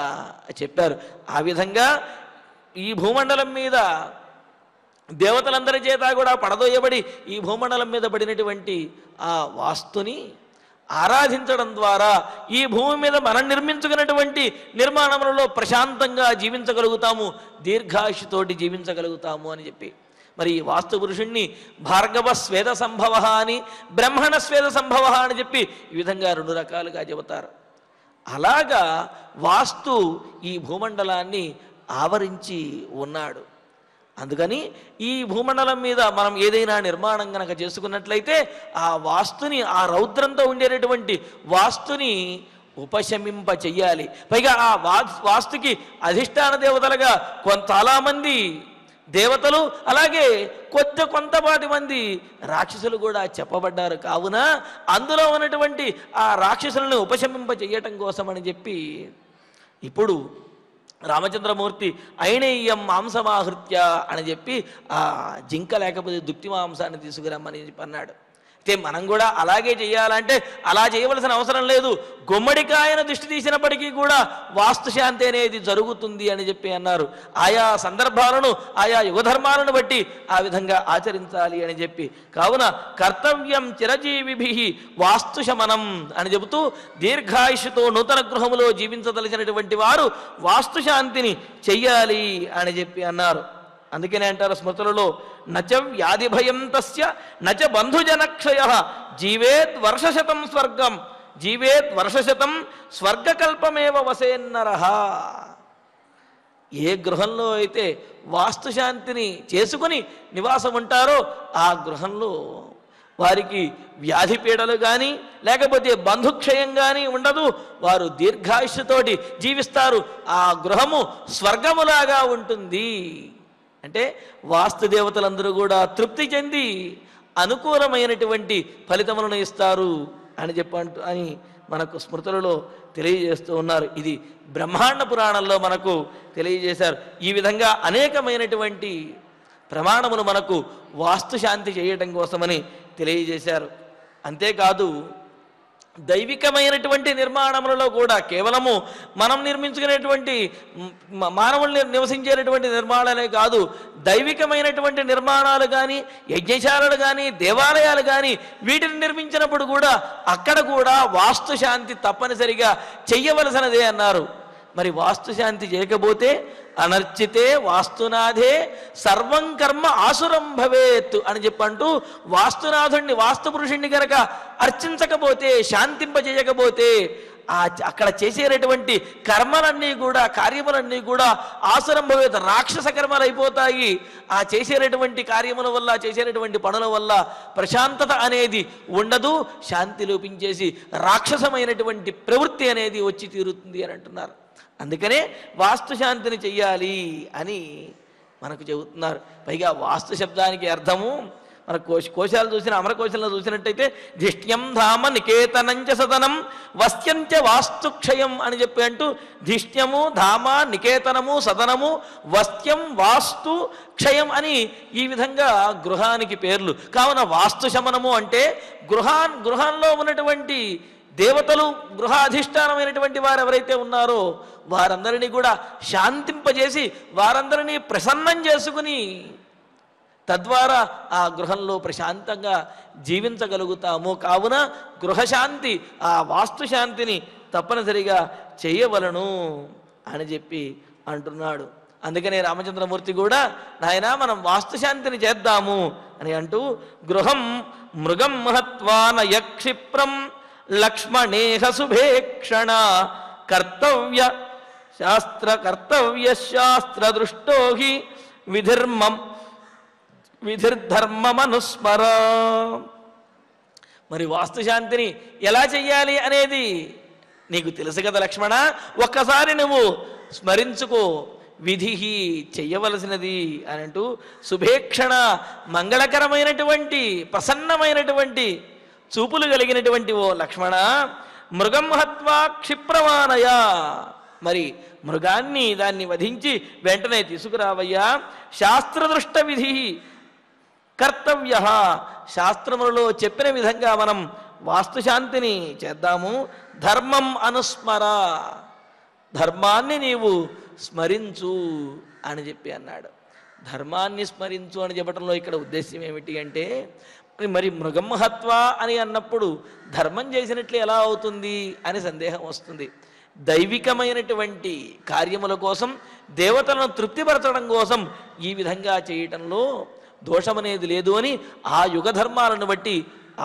చెప్పారు. ఆ విధంగా ఈ భూమండలం మీద దేవతలందరి చేత కూడా పడదోయబడి ఈ భూమండలం మీద పడినటువంటి ఆ వాస్తుని ఆరాధించడం ద్వారా ఈ భూమి మీద మనం నిర్మించుకున్నటువంటి నిర్మాణములలో ప్రశాంతంగా జీవించగలుగుతాము, దీర్ఘాయుష్తోటి జీవించగలుగుతాము అని చెప్పి మరి ఈ వాస్తు పురుషుణ్ణి భార్గవ స్వేద సంభవ అని, బ్రహ్మణ స్వేద సంభవ అని చెప్పి ఈ విధంగా రెండు రకాలుగా చెబుతారు. అలాగా వాస్తు ఈ భూమండలాన్ని ఆవరించి ఉన్నాడు. అందుకని ఈ భూమండలం మీద మనం ఏదైనా నిర్మాణం కనుక చేసుకున్నట్లయితే ఆ వాస్తుని, ఆ రౌద్రంతో ఉండేటటువంటి వాస్తుని ఉపశమింప చెయ్యాలి. పైగా ఆ వాస్తుకి అధిష్టాన దేవతలుగా చాలామంది దేవతలు, అలాగే కొంతపాటి మంది రాక్షసులు కూడా చెప్పబడ్డారు. కావున అందులో ఉన్నటువంటి ఆ రాక్షసులను ఉపశమింప చెయ్యటం కోసమని చెప్పి ఇప్పుడు రామచంద్రమూర్తి ఐణేయం మాంసమాహృత్య అని చెప్పి ఆ జింక లేకపోతే దుక్తి మాంసాన్ని తీసుకురమ్మని చెప్పి అన్నాడు. అయితే మనం కూడా అలాగే చేయాలంటే అలా చేయవలసిన అవసరం లేదు. గుమ్మడికాయను దృష్టి తీసినప్పటికీ కూడా వాస్తుశాంతి అనేది జరుగుతుంది అని చెప్పి అన్నారు. ఆయా సందర్భాలను, ఆయా యుగధర్మాలను బట్టి ఆ విధంగా ఆచరించాలి అని చెప్పి, కావున కర్తవ్యం చిరజీవిభి వాస్తుశమనం అని చెబుతూ దీర్ఘాయుషుతో నూతన గృహములో జీవించదలిచినటువంటి వారు వాస్తుశాంతిని చెయ్యాలి అని చెప్పి అన్నారు. అందుకనే అంటారు స్మృతులలో, నచ వ్యాధి భయం తస్య నచ బంధుజనక్షయ జీవేత్ వర్షశతం స్వర్గం జీవేత్ వర్షశతం స్వర్గకల్పమేవ వసేన్నరః. ఏ గృహంలో అయితే వాస్తుశాంతిని చేసుకుని నివాసం ఉంటారో ఆ గృహంలో వారికి వ్యాధి పీడలు కానీ లేకపోతే బంధుక్షయం కానీ ఉండదు. వారు దీర్ఘాయుష్తోటి జీవిస్తారు. ఆ గృహము స్వర్గములాగా ఉంటుంది. అంటే వాస్తుదేవతలందరూ కూడా తృప్తి చెంది అనుకూలమైనటువంటి ఫలితములను ఇస్తారు అని అని మనకు స్మృతులలో తెలియజేస్తూ ఉన్నారు. ఇది బ్రహ్మాండ పురాణంలో మనకు తెలియజేశారు. ఈ విధంగా అనేకమైనటువంటి ప్రమాణములు మనకు వాస్తుశాంతి చేయటం కోసమని తెలియజేశారు. అంతేకాదు దైవికమైనటువంటి నిర్మాణములలో కూడా కేవలము మనం నిర్మించుకునేటువంటి మానవులు నివసించేటటువంటి నిర్మాణాలే కాదు, దైవికమైనటువంటి నిర్మాణాలు కానీ యజ్ఞశాలలు కానీ దేవాలయాలు కానీ వీటిని నిర్మించినప్పుడు కూడా అక్కడ కూడా వాస్తుశాంతి తప్పనిసరిగా చెయ్యవలసినదే అన్నారు. మరి వాస్తుశాంతి చేయకపోతే అనర్చితే వాస్తునాథే సర్వం కర్మ ఆసురం భవేత్ అని చెప్పంటూ వాస్తునాథుణ్ణి వాస్తుపురుషుణ్ణి కనుక అర్చించకపోతే శాంతింపజేయకపోతే అక్కడ చేసేటటువంటి కర్మలన్నీ కూడా కార్యములన్నీ కూడా ఆసురం భవేత్ రాక్షస కర్మలు అయిపోతాయి. ఆ చేసేటటువంటి కార్యముల వల్ల చేసేటటువంటి పనుల వల్ల ప్రశాంతత అనేది ఉండదు, శాంతి లోపించేసి రాక్షసమైనటువంటి ప్రవృత్తి అనేది వచ్చి తీరుతుంది అని అంటున్నారు. అందుకనే వాస్తుశాంతిని చెయ్యాలి అని మనకు చెబుతున్నారు. పైగా వాస్తు శబ్దానికి అర్థము మన కోశాలు చూసిన అమరకోశంలో చూసినట్టయితే ధిష్ట్యం ధామ నికేతనంచ సదనం వస్త్యంచ వాస్తుక్షయం అని చెప్పి అంటూ ధిష్ట్యము ధామ నికేతనము సదనము వస్త్యం వాస్తు క్షయం అని ఈ విధంగా గృహానికి పేర్లు. కావున వాస్తు శమనము అంటే గృహంలో ఉన్నటువంటి దేవతలు గృహాధిష్టానమైనటువంటి వారు ఎవరైతే ఉన్నారో వారందరినీ కూడా శాంతింపజేసి వారందరినీ ప్రసన్నం చేసుకుని తద్వారా ఆ గృహంలో ప్రశాంతంగా జీవించగలుగుతాము. కావున గృహశాంతి ఆ వాస్తుశాంతిని తప్పనిసరిగా చేయవలను అని చెప్పి అంటున్నాడు. అందుకనే రామచంద్రమూర్తి కూడా నాయనా మనం వాస్తుశాంతిని చేద్దాము అని అంటూ గృహం మృగం మహత్వాన యక్షిప్రం లక్ష్మణేహ శుభేక్షణ కర్తవ్య శాస్త్ర దృష్టో హి విధిర్ధర్మమనుస్మర. మరి వాస్తుశాంతిని ఎలా చెయ్యాలి అనేది నీకు తెలుసు కదా లక్ష్మణ, ఒక్కసారి నువ్వు స్మరించుకో. విధి చెయ్యవలసినది అని అంటూ శుభేక్షణ మంగళకరమైనటువంటి ప్రసన్నమైనటువంటి చూపులు కలిగినటువంటి ఓ లక్ష్మణ మృగం హత్వా క్షిప్రమానయ, మరి మృగాన్ని దాన్ని వధించి వెంటనే తీసుకురావయ్యా. శాస్త్రదృష్ట విధి కర్తవ్య, శాస్త్రములలో చెప్పిన విధంగా మనం వాస్తుశాంతిని చేద్దాము. ధర్మం అనుస్మర, ధర్మాన్ని నీవు స్మరించు అని చెప్పి అన్నాడు. ధర్మాన్ని స్మరించు అని చెప్పడంలో ఇక్కడ ఉద్దేశ్యం ఏమిటి అంటే మరి మృగం హత్వ అని అన్నప్పుడు ధర్మం చేసినట్లు ఎలా అవుతుంది అని సందేహం వస్తుంది. దైవికమైనటువంటి కార్యముల కోసం దేవతలను తృప్తిపరచడం కోసం ఈ విధంగా చేయటంలో దోషమనేది లేదు అని ఆ యుగ ధర్మాలను బట్టి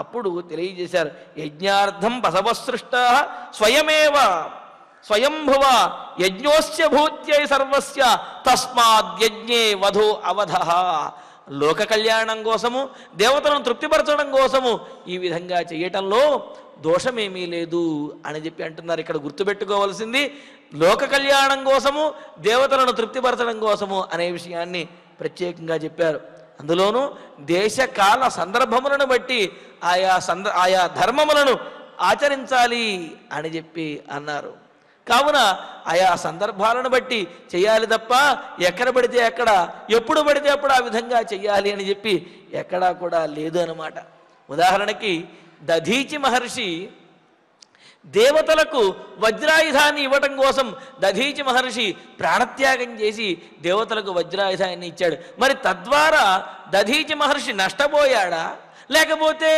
అప్పుడు తెలియజేశారు. యజ్ఞార్థం బసవసృష్ట స్వయమేవ స్వయంభువ యజ్ఞోస్య భూత్యై సర్వస్య తస్మాద్యజ్ఞే వధో అవధ. లోక కళ్యాణం కోసము దేవతలను తృప్తిపరచడం కోసము ఈ విధంగా చేయటంలో దోషమేమీ లేదు అని చెప్పి అంటున్నారు. ఇక్కడ గుర్తుపెట్టుకోవాల్సింది లోక కళ్యాణం కోసము దేవతలను తృప్తిపరచడం కోసము అనే విషయాన్ని ప్రత్యేకంగా చెప్పారు. అందులోనూ దేశకాల సందర్భములను బట్టి ఆయా ధర్మములను ఆచరించాలి అని చెప్పి అన్నారు. కావున ఆయా సందర్భాలను బట్టి చేయాలి తప్ప ఎక్కడ పడితే ఎక్కడ ఎప్పుడు పడితే అప్పుడు ఆ విధంగా చెయ్యాలి అని చెప్పి ఎక్కడా కూడా లేదు అన్నమాట. ఉదాహరణకి దధీచి మహర్షి దేవతలకు వజ్రాయుధాన్ని ఇవ్వటం కోసం దధీచి మహర్షి ప్రాణత్యాగం చేసి దేవతలకు వజ్రాయుధాన్ని ఇచ్చాడు. మరి తద్వారా దధీచి మహర్షి నష్టపోయాడా లేకపోతే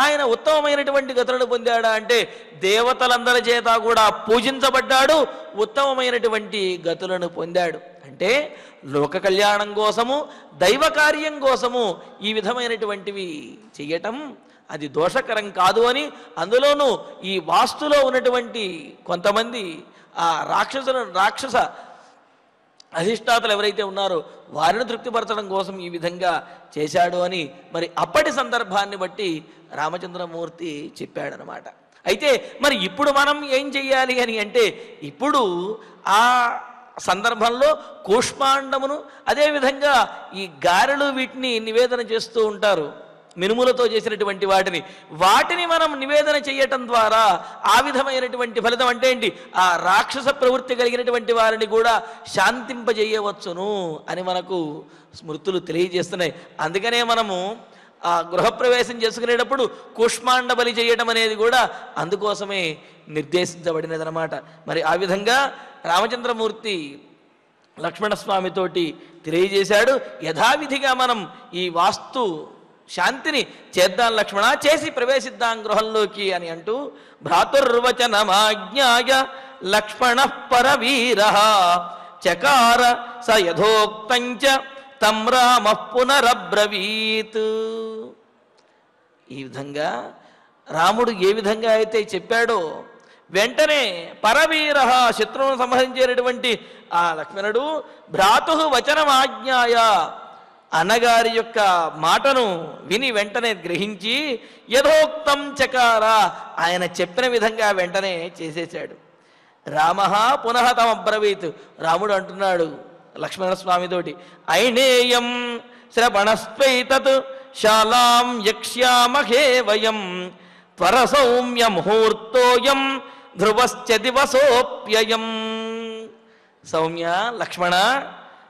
ఆయన ఉత్తమమైనటువంటి గతులను పొందాడా అంటే దేవతలందరి చేత కూడా పూజించబడ్డాడు, ఉత్తమమైనటువంటి గతులను పొందాడు. అంటే లోక కళ్యాణం కోసము దైవ కార్యం కోసము ఈ విధమైనటువంటివి చెయ్యటం అది దోషకరం కాదు అని, అందులోనూ ఈ వాస్తులో ఉన్నటువంటి కొంతమంది ఆ రాక్షస అధిష్టాతలు ఎవరైతే ఉన్నారో వారిని తృప్తిపరచడం కోసం ఈ విధంగా చేశాడు అని మరి అప్పటి సందర్భాన్ని బట్టి రామచంద్రమూర్తి చెప్పాడనమాట. అయితే మరి ఇప్పుడు మనం ఏం చెయ్యాలి అని అంటే ఇప్పుడు ఆ సందర్భంలో కూష్మాండమును అదేవిధంగా ఈ గారెలు వీటిని నివేదన చేస్తూ ఉంటారు, మినుములతో చేసినటువంటి వాటిని మనం నివేదన చేయటం ద్వారా ఆ విధమైనటువంటి ఫలితం అంటే ఏంటి, ఆ రాక్షస ప్రవృత్తి కలిగినటువంటి వారిని కూడా శాంతింపజేయవచ్చును అని మనకు స్మృతులు తెలియజేస్తున్నాయి. అందుకనే మనము ఆ గృహప్రవేశం చేసుకునేటప్పుడు కూష్మాండ బలి చేయడం అనేది కూడా అందుకోసమే నిర్దేశించబడినదనమాట. మరి ఆ విధంగా రామచంద్రమూర్తి లక్ష్మణస్వామితోటి తెలియజేశాడు. యథావిధిగా మనం ఈ వాస్తు శాంతిని చేద్దాం లక్ష్మణ, చేసి ప్రవేశిద్దాం గృహంలోకి అని అంటూ భ్రాతుర్వచనమాజ్ఞాయ లక్ష్మణ పరవీర చకార స యథోక్తంచ తం రామ పునరబ్రవీత్. ఈ విధంగా రాముడు ఏ విధంగా అయితే చెప్పాడో వెంటనే పరవీర శత్రువును సంహరించేటటువంటి ఆ లక్ష్మణుడు భ్రాతు వచనమాజ్ఞాయ అన్నగారి యొక్క మాటను విని వెంటనే గ్రహించి యథోక్తం చకార ఆయన చెప్పిన విధంగా వెంటనే చేసేశాడు. రామ పునః తమబ్రవీత్ రాముడు అంటున్నాడు లక్ష్మణస్వామితోటి ఐనేయం శ్రవణస్వైతత్ శాలాం యక్ష్యామహే వయం త్వర సౌమ్య ముహూర్తోయం ధ్రువశ్చ దివసోప్యయం. సౌమ్య లక్ష్మణ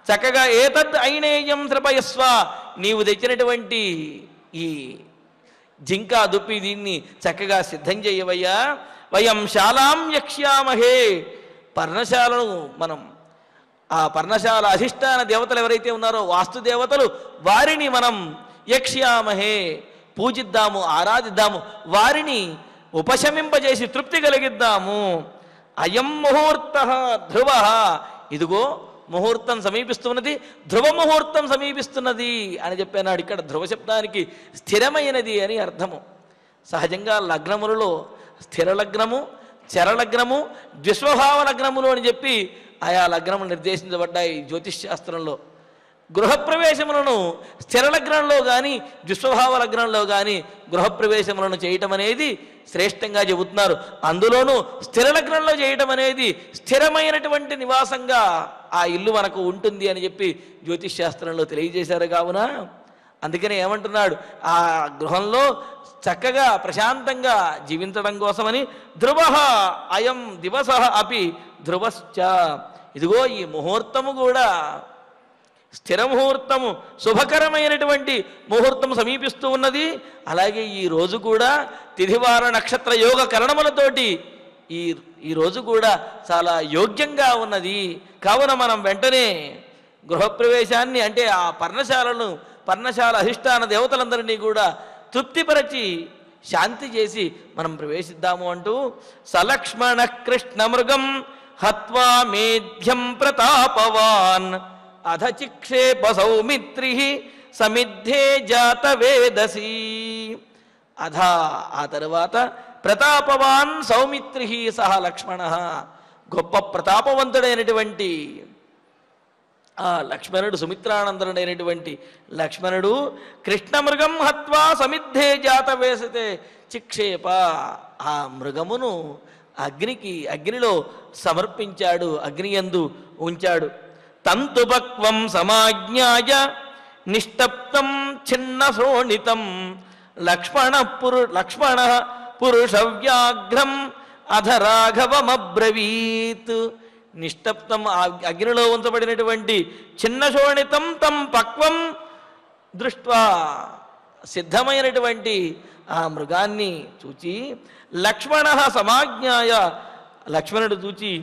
చక్కగా ఏతద్ ఐనేయం శ్రపయస్వ, నీవు తెచ్చినటువంటి ఈ జింకా దుప్పి దీన్ని చక్కగా సిద్ధం చేయవయ్యా. వయం శాలాం యక్ష్యామహే, పర్ణశాలను మనం ఆ పర్ణశాల అధిష్టాన దేవతలు ఎవరైతే ఉన్నారో వాస్తు దేవతలు వారిని మనం యక్ష్యామహే పూజిద్దాము, ఆరాధిద్దాము, వారిని ఉపశమింపజేసి తృప్తి కలిగిద్దాము. అయం ముహూర్త ధ్రువ, ఇదిగో ముహూర్తం సమీపిస్తున్నది, ధ్రువ ముహూర్తం సమీపిస్తున్నది అని చెప్పినాడు. ఇక్కడ ధ్రువ శబ్దానికి స్థిరమైనది అని అర్థము. సహజంగా లగ్నములలో స్థిర లగ్నము, చరలగ్నము, ద్విస్వభావ లగ్నములు అని చెప్పి ఆయా లగ్నములు నిర్దేశించబడ్డాయి జ్యోతిష్ శాస్త్రంలో. గృహప్రవేశములను స్థిర లగ్నంలో కానీ ద్విస్వభావ లగ్నంలో కానీ గృహప్రవేశములను చేయటం అనేది శ్రేష్టంగా చెబుతున్నారు. అందులోనూ స్థిర లగ్నంలో చేయటం అనేది స్థిరమైనటువంటి నివాసంగా ఆ ఇల్లు మనకు ఉంటుంది అని చెప్పి జ్యోతిష్ శాస్త్రంలో తెలియజేశారు. కావున అందుకనే ఏమంటున్నాడు, ఆ గృహంలో చక్కగా ప్రశాంతంగా జీవించడం కోసమని ధ్రువ అయం దివస అపి ధ్రువశ్చ, ఇదిగో ఈ ముహూర్తము కూడా స్థిర ముహూర్తము, శుభకరమైనటువంటి ముహూర్తం సమీపిస్తూ ఉన్నది. అలాగే ఈ రోజు కూడా తిథివార నక్షత్ర యోగ కరణములతోటి ఈ రోజు కూడా చాలా యోగ్యంగా ఉన్నది. కావున మనం వెంటనే గృహప్రవేశాన్ని అంటే ఆ పర్ణశాల అధిష్టాన దేవతలందరినీ కూడా తృప్తిపరచి శాంతి చేసి మనం ప్రవేశిద్దాము అంటూ సలక్ష్మణ కృష్ణ మృగం హత్వా మేధ్యం ప్రతాపవాన్ అధ చిక్షేప సౌమిత్రి సమిద్ధే జాత వేదసి. అధ ఆ తరువాత ప్రతాపవాన్ సౌమిత్రి సహ లక్ష్మణ, గొప్ప ప్రతాపవంతుడైనటువంటి ఆ లక్ష్మణుడు, సుమిత్రానందరుడైనటువంటి లక్ష్మణుడు కృష్ణమృగం హత్వా సమిద్ధే జాత వేసతే చిక్షేప, ఆ మృగమును అగ్నిలో సమర్పించాడు, అగ్నియందు ఉంచాడు. తంతుపక్వం సమాజ్ఞాయ నిష్టప్తం ఛిన్న శోణితం లక్ష్మణ పురుషవ్యాఘ్రం అధ రాఘవమబ్రవీత్. నిష్టప్తం అగ్నిలో ఉంచబడినటువంటి చిన్న శోణితం తం పక్వం దృష్ట్వా, సిద్ధమైనటువంటి ఆ మృగాన్ని చూచి లక్ష్మణ సమాజ్ఞాయ, లక్ష్మణుడు చూచి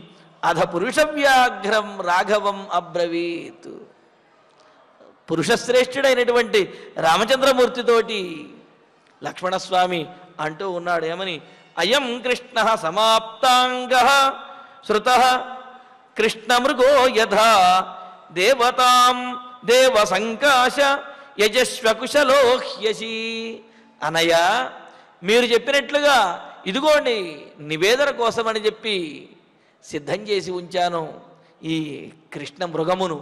అధ పురుషవ్యాఘ్రం రాఘవం అబ్రవీత్. పురుషశ్రేష్ఠుడైనటువంటి రామచంద్రమూర్తితోటి లక్ష్మణస్వామి అంటూ ఉన్నాడు ఏమని, అయం కృష్ణ సమాప్తాంగ శ్రుత కృష్ణమృగో యథా దేవతాం దేవసంకాశ యజస్వకుశలో హ్యసి. అనయ మీరు చెప్పినట్లుగా ఇదిగోండి నివేదన కోసమని చెప్పి సిద్ధం చేసి ఉంచాను ఈ కృష్ణ మృగమును.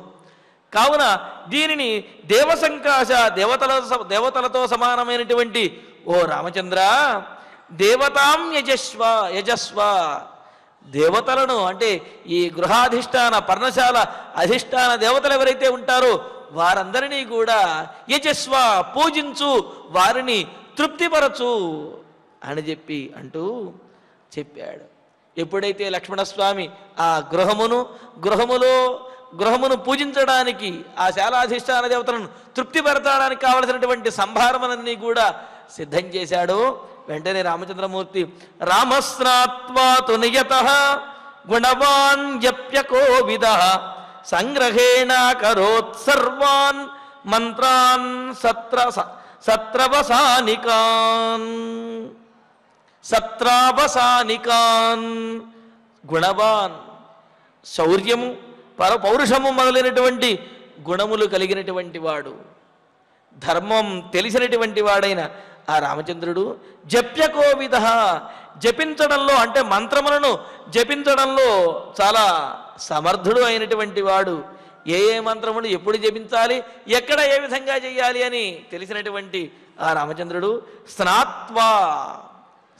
కావున దీనిని దేవసంకాశ, దేవతలతో సమానమైనటువంటి ఓ రామచంద్ర, దేవతాం యజస్వ, దేవతలను అంటే ఈ గృహాధిష్టాన పర్ణశాల అధిష్టాన దేవతలు ఎవరైతే ఉంటారో వారందరినీ కూడా యజస్వ పూజించు, వారిని తృప్తిపరచు అని చెప్పి అంటూ చెప్పాడు. ఎప్పుడైతే లక్ష్మణస్వామి ఆ గృహములో గృహమును పూజించడానికి ఆ శాలాధిష్టాన దేవతలను తృప్తిపరచడానికి కావలసినటువంటి సంభారములన్నీ కూడా సిద్ధం చేశాడు. వెంటనే రామచంద్రమూర్తి రామస్నాత్వాతు నియతః గుణవాన్ జప్యకోవిదః సంగ్రహేణ కరోత్ సర్వాన్ మంత్రాన్ సత్రావసానికాన్. గుణవాన్ శౌర్యము పౌరుషము మొదలైనటువంటి గుణములు కలిగినటువంటి వాడు, ధర్మం తెలిసినటువంటి వాడైన ఆ రామచంద్రుడు జప్యకోవిద, జపించడంలో అంటే మంత్రములను జపించడంలో చాలా సమర్థుడు అయినటువంటి వాడు. ఏ ఏ మంత్రములు ఎప్పుడు జపించాలి, ఎక్కడ ఏ విధంగా చేయాలి అని తెలిసినటువంటి ఆ రామచంద్రుడు స్నాత్వా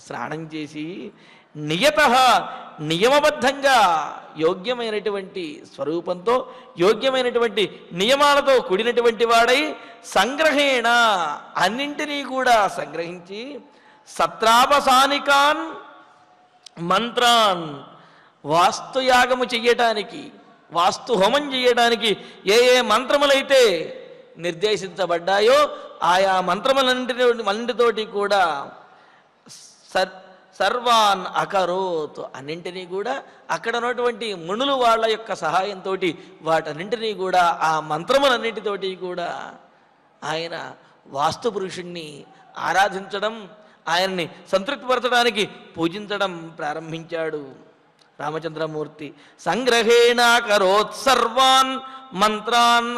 స్నానం చేసి నియత నియమబద్ధంగా యోగ్యమైనటువంటి స్వరూపంతో యోగ్యమైనటువంటి నియమాలతో కూడినటువంటి వాడై సంగ్రహేణ అన్నింటినీ కూడా సంగ్రహించి సత్రావసానికాన్ మంత్రాన్ వాస్తుయాగము చెయ్యటానికి వాస్తు హోమం చేయడానికి ఏ ఏ మంత్రములైతే నిర్దేశించబడ్డాయో ఆయా మంత్రములన్నింటితోటి కూడా సర్వాన్ అకరోత్ అన్నింటినీ కూడా అక్కడ ఉన్నటువంటి మునులు వాళ్ళ యొక్క సహాయంతో వాటన్నింటినీ కూడా ఆ మంత్రములన్నింటితోటి కూడా ఆయన వాస్తు పురుషుణ్ణి ఆరాధించడం, ఆయన్ని సంతృప్తిపరచడానికి పూజించడం ప్రారంభించాడు రామచంద్రమూర్తి. సంగ్రహేణ కరోత్ సర్వాన్ మంత్రాన్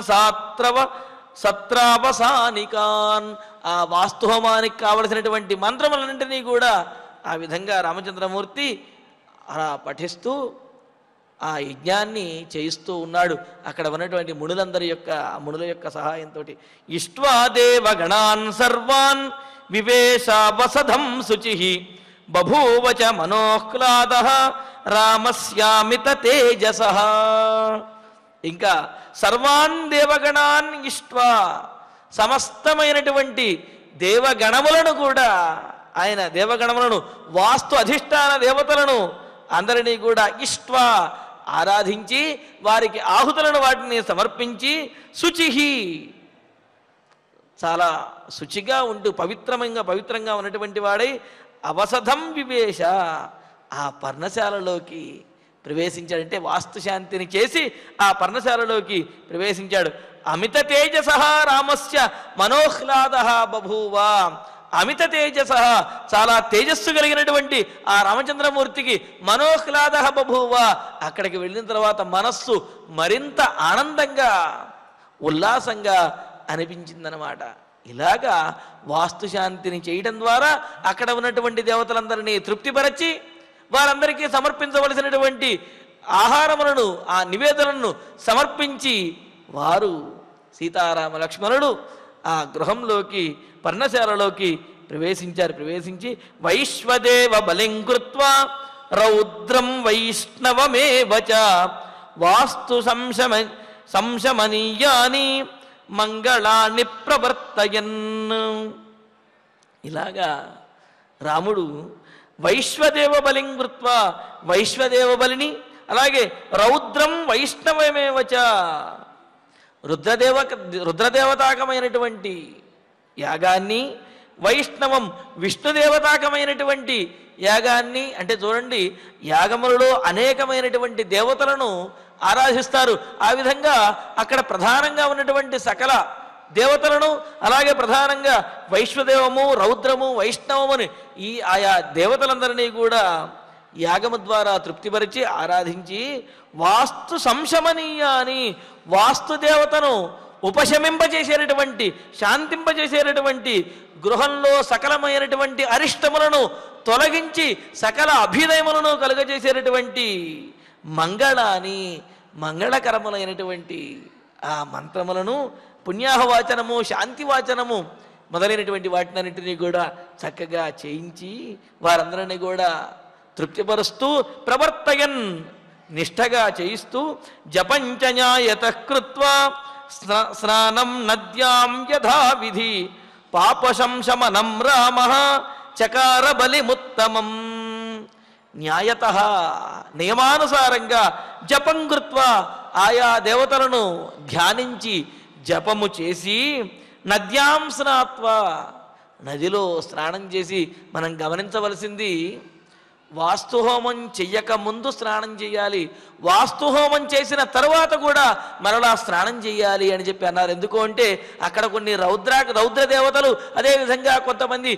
సత్రావసానికాన్. ఆ వాస్తుహోమానికి కావలసినటువంటి మంత్రములన్నింటినీ కూడా ఆ విధంగా రామచంద్రమూర్తి అలా పఠిస్తూ ఆ యజ్ఞాన్ని చేయిస్తూ ఉన్నాడు. అక్కడ ఉన్నటువంటి మునుల యొక్క సహాయంతో ఇష్ట్వా దేవగణాన్ సర్వాన్ వివేశ వసధం శుచి బభూవచ మనోహ్లాద రామస్యామిత తేజస. ఇంకా సర్వాన్ దేవగణాన్ ఇష్ట్వా సమస్తమైనటువంటి దేవగణములను కూడా ఆయన దేవగణములను వాస్తు అధిష్టాన దేవతలను అందరినీ కూడా ఇష్ట్వా ఆరాధించి వారికి ఆహుతులను వాటిని సమర్పించి శుచిహి చాలా శుచిగా ఉంటూ పవిత్రంగా ఉన్నటువంటి వాడై అవసధం వివేశ ఆ పర్ణశాలలోకి ప్రవేశించాడంటే వాస్తుశాంతిని చేసి ఆ పర్ణశాలలోకి ప్రవేశించాడు. అమిత తేజస రామస్య మనోహ్లాద బభూవ. అమిత తేజస చాలా తేజస్సు కలిగినటువంటి ఆ రామచంద్రమూర్తికి మనోహ్లాద బభూవ. అక్కడికి వెళ్ళిన తర్వాత మనస్సు మరింత ఆనందంగా ఉల్లాసంగా అనిపించిందనమాట. ఇలాగా వాస్తుశాంతిని చేయడం ద్వారా అక్కడ ఉన్నటువంటి దేవతలందరినీ తృప్తిపరచి వారందరికీ సమర్పించవలసినటువంటి ఆహారములను ఆ నివేదనను సమర్పించి వారు సీతారామ లక్ష్మణుడు ఆ గృహంలోకి పర్ణశాలలోకి ప్రవేశించి వైశ్వదేవ బలిం కృత్వా రౌద్రం వైష్ణవమేవచ వాస్తు సంశమనీయాని మంగళాన్ని ప్రవర్తయన్. ఇలాగా రాముడు వైశ్వదేవ బలిం కృత్వా వైశ్వదేవ బలిని అలాగే రౌద్రం వైష్ణవమేవచ రుద్రదేవతాకమైనటువంటి యాగాన్ని వైష్ణవం విష్ణుదేవతాకమైనటువంటి యాగాన్ని అంటే చూడండి యాగములలో అనేకమైనటువంటి దేవతలను ఆరాధిస్తారు. ఆ విధంగా అక్కడ ప్రధానంగా ఉన్నటువంటి సకల దేవతలను అలాగే ప్రధానంగా వైశ్వదేవము రౌద్రము వైష్ణవముని ఈ ఆయా దేవతలందరినీ కూడా యాగము ద్వారా తృప్తిపరిచి ఆరాధించి వాస్తు సంశమనీయాని వాస్తుదేవతను ఉపశమింపజేసేటటువంటి శాంతింపజేసేటటువంటి గృహంలో సకలమైనటువంటి అరిష్టములను తొలగించి సకల అభ్యుదయములను కలుగజేసేటటువంటి మంగళాని మంగళకరములైనటువంటి ఆ మంత్రములను పుణ్యాహవాచనము శాంతివాచనము మొదలైనటువంటి వాటినన్నింటినీ కూడా చక్కగా చేయించి వారందరినీ కూడా తృప్తిపరుస్తూ ప్రవర్తయన్ నిష్ఠగా చేయిస్తూ జపంచన్యాయత కృత్వా స్నానం నద్యాం యథావిధి పాపశంశమనం రామ చకార బలిముత్తమం. న్యాయత నియమానుసారంగా జపం కృత్వా ఆయా దేవతలను ధ్యానించి జపము చేసి నద్యాం స్నాత్వా నదిలో స్నానం చేసి మనం గమనించవలసింది వాస్తుహోమం చెయ్యక ముందు స్నానం చేయాలి, వాస్తుహోమం చేసిన తర్వాత కూడా మరలా స్నానం చేయాలి అని చెప్పి అన్నారు. ఎందుకు అంటే అక్కడ కొన్ని రౌద్ర దేవతలు, అదేవిధంగా కొంతమంది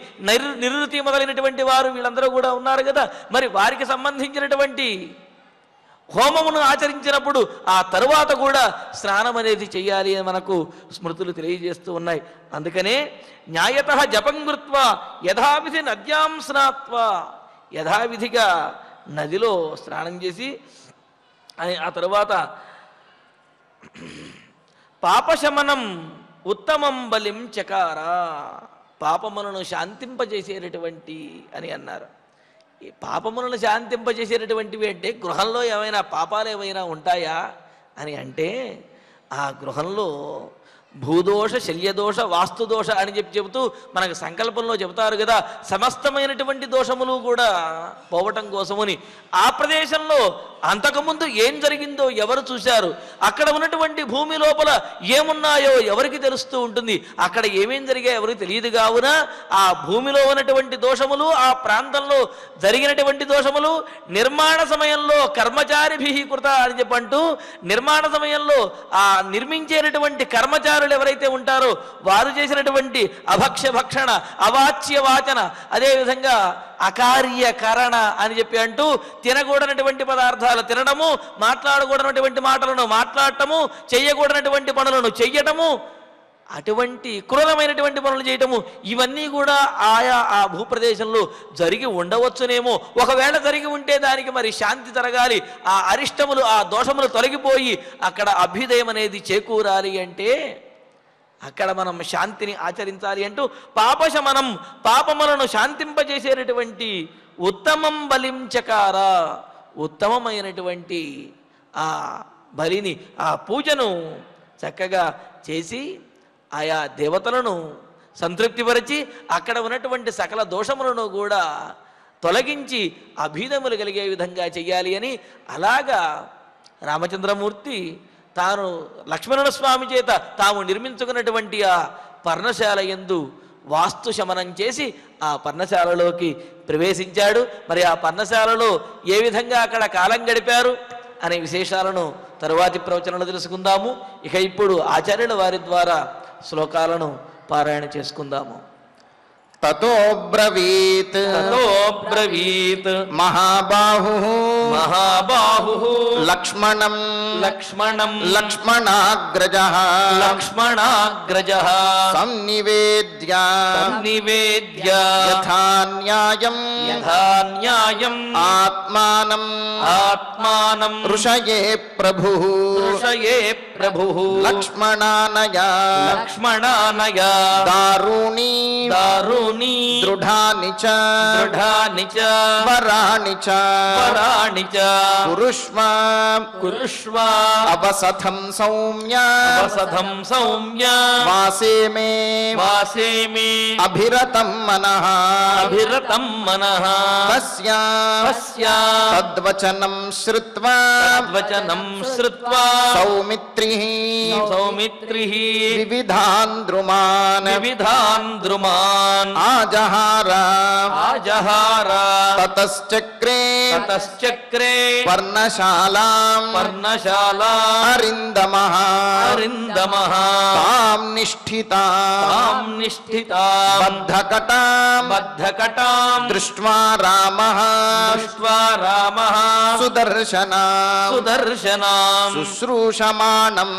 నిరుతి మొదలైనటువంటి వారు వీళ్ళందరూ కూడా ఉన్నారు కదా, మరి వారికి సంబంధించినటువంటి హోమమును ఆచరించినప్పుడు ఆ తరువాత కూడా స్నానం అనేది చెయ్యాలి అని మనకు స్మృతులు తెలియజేస్తూ ఉన్నాయి. అందుకనే న్యాయత జపం కృత్వా యథావిధి నద్యాం స్నాత్వా, యథావిధిగా నదిలో స్నానం చేసి ఆ తరువాత పాపశమనం ఉత్తమం బలిం చకార, పాపములను శాంతింపజేసేటటువంటి అని అన్నారు. ఈ పాపములను శాంతింపజేసేటటువంటివి అంటే గృహంలో ఏమైనా పాపాలు ఏమైనా ఉంటాయా అని అంటే ఆ గృహంలో భూదోష శల్యదోష వాస్తుదోష అని చెబుతూ మనకు సంకల్పంలో చెబుతారు కదా, సమస్తమైనటువంటి దోషములు కూడా పోవటం కోసమని. ఆ ప్రదేశంలో అంతకుముందు ఏం జరిగిందో ఎవరు చూశారు, అక్కడ ఉన్నటువంటి భూమి లోపల ఏమున్నాయో ఎవరికి తెలుస్తూ ఉంటుంది, అక్కడ ఏమేం జరిగాయో ఎవరికి తెలియదు. కావున ఆ భూమిలో ఉన్నటువంటి దోషములు, ఆ ప్రాంతంలో జరిగినటువంటి దోషములు నిర్మాణ సమయంలో కర్మచారిభి కృత అని చెప్పంటూ, నిర్మాణ సమయంలో ఆ నిర్మించేటటువంటి కర్మచారులు ఎవరైతే ఉంటారో వారు చేసినటువంటి అభక్ష్య భక్షణ, అవాచ్య వాచన, అదేవిధంగా అకార్యకరణ అని చెప్పి అంటూ తినకూడనటువంటి పదార్థాలు తినడము, మాట్లాడకూడనటువంటి మాటలను మాట్లాడటము, చెయ్యకూడనటువంటి పనులను చెయ్యటము, అటువంటి క్రూరమైనటువంటి పనులు చేయటము, ఇవన్నీ కూడా ఆయా ఆ భూప్రదేశంలో జరిగి ఉండవచ్చునేమో. ఒకవేళ జరిగి ఉంటే దానికి మరి శాంతి జరగాలి, ఆ అరిష్టములు ఆ దోషములు తొలగిపోయి అక్కడ అభ్యుదయం అనేది చేకూరాలి అంటే అక్కడ మనం శాంతిని ఆచరించాలి అంటూ పాపశమనం, పాపములను శాంతింపజేసేటటువంటి ఉత్తమం బలిం చకార, ఉత్తమమైనటువంటి ఆ బలిని ఆ పూజను చక్కగా చేసి ఆయా దేవతలను సంతృప్తిపరిచి అక్కడ ఉన్నటువంటి సకల దోషములను కూడా తొలగించి అభీదములు కలిగే విధంగా చెయ్యాలి అని. అలాగా రామచంద్రమూర్తి తాను లక్ష్మణ స్వామి చేత తాము నిర్మించుకున్నటువంటి ఆ పర్ణశాల యందు వాస్తు శమనం చేసి ఆ పర్ణశాలలోకి ప్రవేశించాడు. మరి ఆ పర్ణశాలలో ఏ విధంగా అక్కడ కాలం గడిపారు అనే విశేషాలను తరువాతి ప్రవచనంలో తెలుసుకుందాము. ఇక ఇప్పుడు ఆచార్యుల వారి ద్వారా శ్లోకాలను పారాయణ చేసుకుందాము. తతోబ్రవీత్ మహాబాహు లక్ష్మణం లక్ష్మణాగ్రజః సంనివేద్య యథాన్యాయం ఆత్మానం ఋషయే ప్రభుః లక్ష్మణానయ దారుణీ దృఢాని చ వరాణి చ కురుష్వ అవసథం సౌమ్య వాసే మే అభిరతం మనః తస్య తద్వచనం శ్రుత్వా సౌమిత్రిః వివిధాన్ ద్రుమాన్ ఆజహార తతశ్చక్రే పర్ణశాలాం అరిందమః తాం నిష్ఠితాం బద్ధకటాం దృష్ట్వా రామః సుదర్శనాం శుశ్రూషమాణం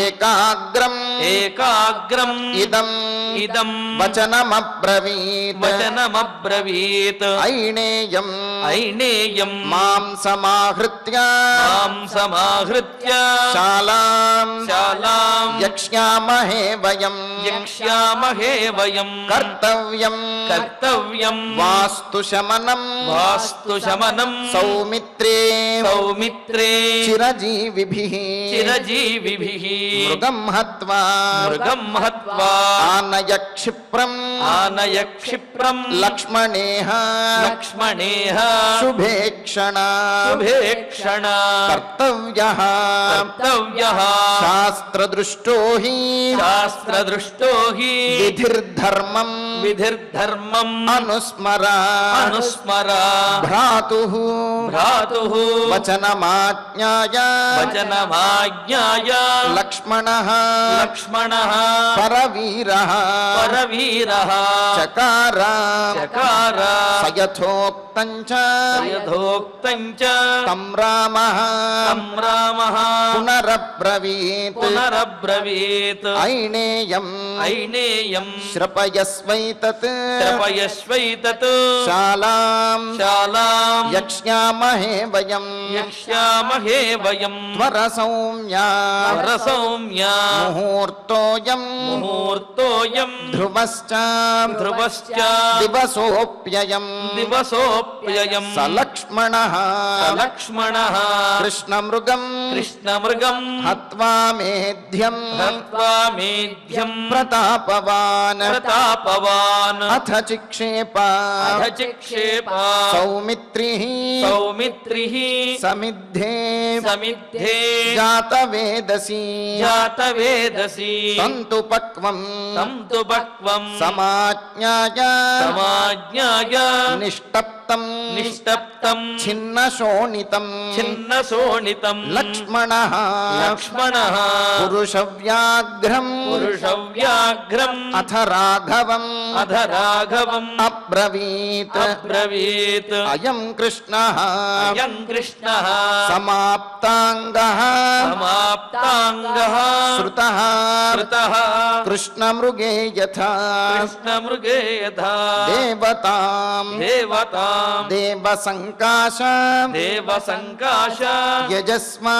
ఏకాగ్రం ఇదం వచనమబ్రవీత్ ఐణేయం మాం సమాహృత్య శాలాం యక్ష్యామహే వయం కర్తవ్యం వాస్తుశమనం సౌమిత్రే చిరజీవిభిః మృగం హత్వా ఆనయ ఆనయ క్షిప్రం లక్ష్మణేహ శుభేక్షణ కర్తవ్యః శాస్త్రదృష్టో హి విధిర్ధర్మం అనుస్మర భ్రాతుః వచనమాజ్ఞాయ లక్ష్మణః పరవీరః చకార సయథోక్తం చ తం రామః పునరబ్రవీత్ ఐనేయం శ్రపయస్వైతత్ శాలాం యక్ష్యామహే వయం త్వర సౌమ్యా ముహూర్తోయం ధ్రువశ్చ దివసోప్యయం సలక్ష్మణః కృష్ణమృగం హత్వా మేధ్యం ప్రతాపవాన్ అథ చిక్షేప సౌమిత్రిః సమిద్ధే జాతవేదసి తంతు పక్వం సమాజ్ఞాయ నిష్టప్తం ఛిన్నశోణితం లక్ష్మణః పురుషవ్యాఘ్రం అథ రాఘవం అబ్రవీత్ అయం కృష్ణః సమాప్తాంగః శ్రుతః కృష్ణమృగే యథా దేవతాం దేవసంకాశ యజస్వా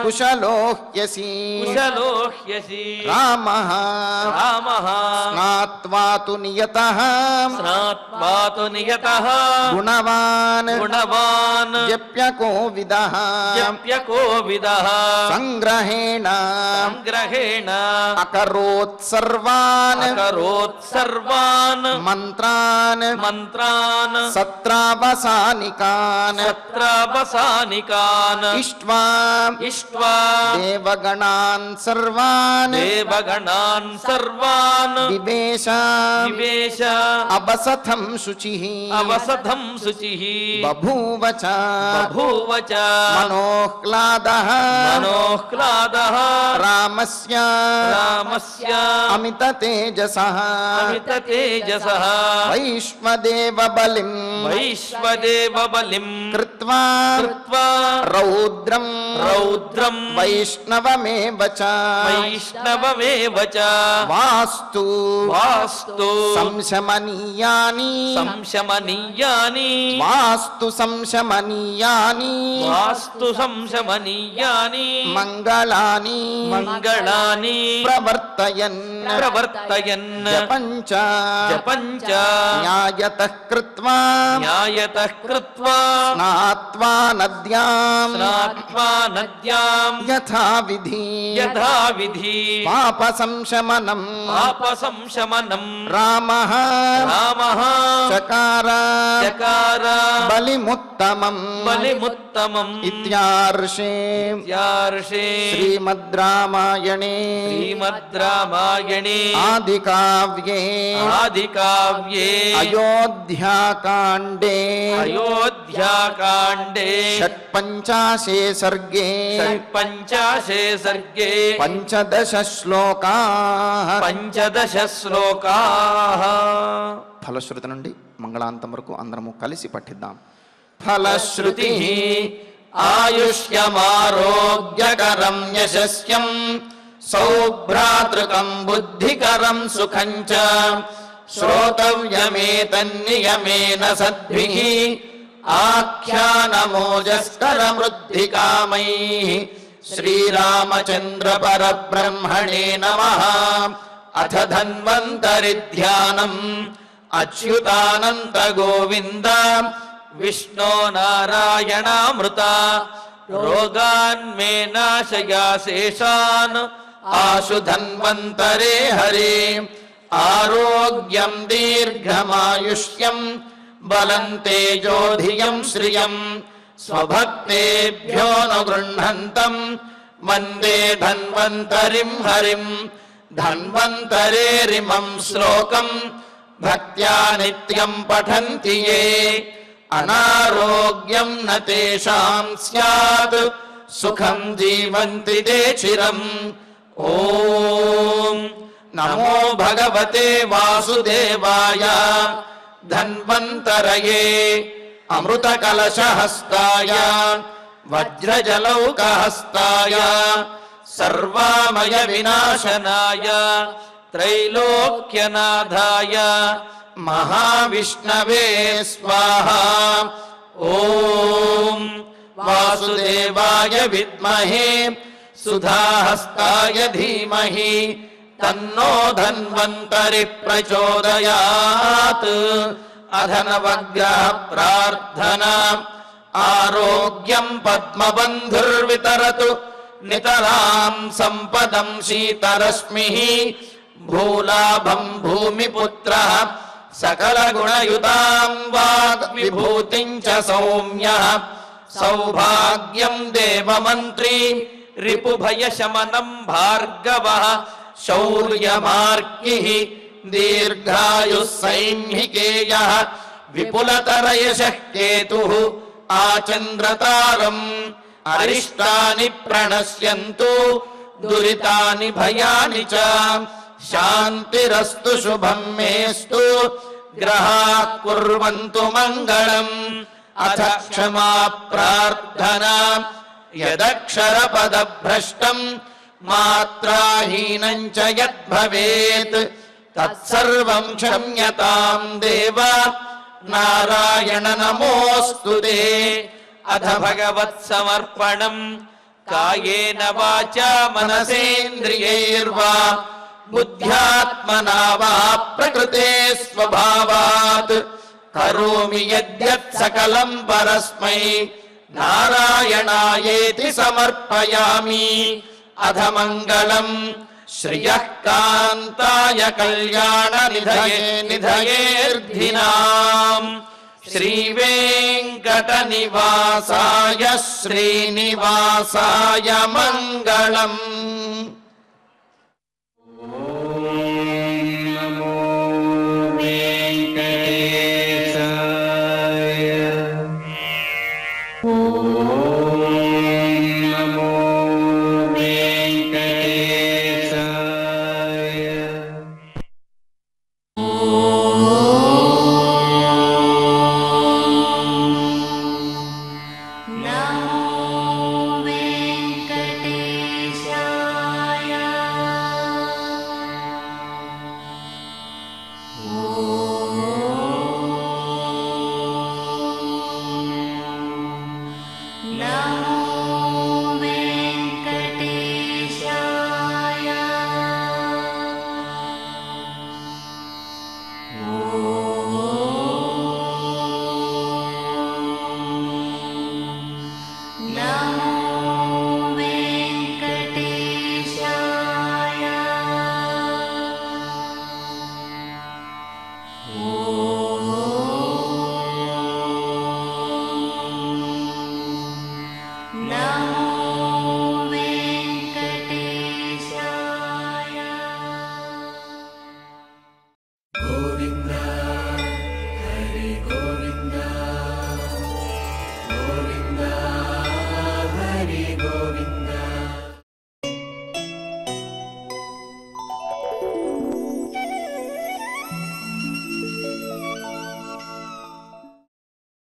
కుశలోహ్యసి రామః స్నాత్వా తు నియతః గుణవాన్ జప్యకోవిదః సంగ్రహేణ అకరోత్ సర్వాన్ మంత్రాన్ సత్రావసానికాన్ ఇష్ట్వా దేవగణాన్ సర్వాన్ వివేశ అబసథం శుచిః బభూవ చ మనోహ్లాదః రామస్య అమిత తేజసః వైశ్వదేవ బలిం కృత్వా రౌద్రం వైష్ణవమేవ చ వాస్తు సంశమనీయాని మంగళాని ప్రవర్తయన్ జపంచ న్యాయతః కృత్వా స్నాత్వా నద్యాం యథావిధి పాప సంశమనం రామః చకార బలిముత్తమం ఇత్యార్షే శ్రీమద్ రామాయణే ఆదికావ్యే అయోధ్యాకాండే షట్పంచాశే సర్గే పంచదశ శ్లోకాః ఫలశ్రుతి నుండి మంగళాంతం వరకు అందరము కలిసి పఠిద్దాం. ఫలశ్రుతి ఆయుష్యమారోగ్యకరం యశస్యం సౌభ్రాతృకం బుద్ధికరం సుఖం చ శ్రోతవ్యమేతన్నియమేన సద్భిః ఆఖ్యానమోజస్కరమృద్ధికామైః శ్రీరామచంద్ర పరబ్రహ్మణే నమః. అథ ధన్వంతరి ధ్యానం అచ్యుతానంత గోవింద విష్ణో నారాయణామృత రోగాన్ మే నాశయా శేషాన్ आशु धन्वन्तरे हरे आरोग्यं दीर्घमायुष्यं बलं तेजो धियं श्रियं स्वभक्तेभ्यो न गृह्णन्तं वन्दे धन्वन्तरिं हरिं धन्वन्तरेरिमं श्लोकं भक्त्या नित्यं पठन्ति ये अनारोग्यं न तेषां स्यात् सुखं जीवन्ति ते चिरम् ॐ नमो भगवते वासुदेवाय धन्वन्तरये अमृतकलशहस्ताय वज्रजलौकहस्ताय सर्वामय विनाशनाय त्रैलोक्यनाथाय महाविष्णवे स्वाहा ॐ वासुदेवाय विद्महे सुधाहस्ताय धीमहि तन्नो धन्वन्तरि प्रचोदयात् अधनवग्रह प्रार्थना आरोग्यं पद्मबन्धुर्वितरतु नितरां सम्पदं शीतरश्मिः भूलाभं भूमिपुत्रः सकलगुणयुतां वाग्विभूतिं च सौम्यः सौभाग्यं देवमन्त्री रिपुभयशमनं भार्गवः शौर्यमार्किः दीर्घायुः सैन्हिकेयः विपुलतरयशः केतुः आचन्द्रतारम् अरिष्टानि प्रणश्यन्तु दुरितानि भयानि च शान्तिरस्तु शुभं मेस्तु ग्रहाः कुर्वन्तु मङ्गलम् अथ क्षमा प्रार्थना यदक्षरपदभ्रष्टं मात्राहीनं च यद्भवेत् तत्सर्वं क्षम्यतां देव नारायण नमोऽस्तु ते अथ भगवत्समर्पणं कायेन वाचा मनसेन्द्रियैर्वा बुद्ध्यात्मना वा प्रकृते स्वभावात् करोमि यद्यत् सकलं परस्मै नारायणायेति समर्पयामि अथ मङ्गलम् श्रियः कान्ताय कल्याणनिधयेर्धिनाम् श्रीवेङ्कटनिवासाय श्रीनिवासाय मङ्गलम् No.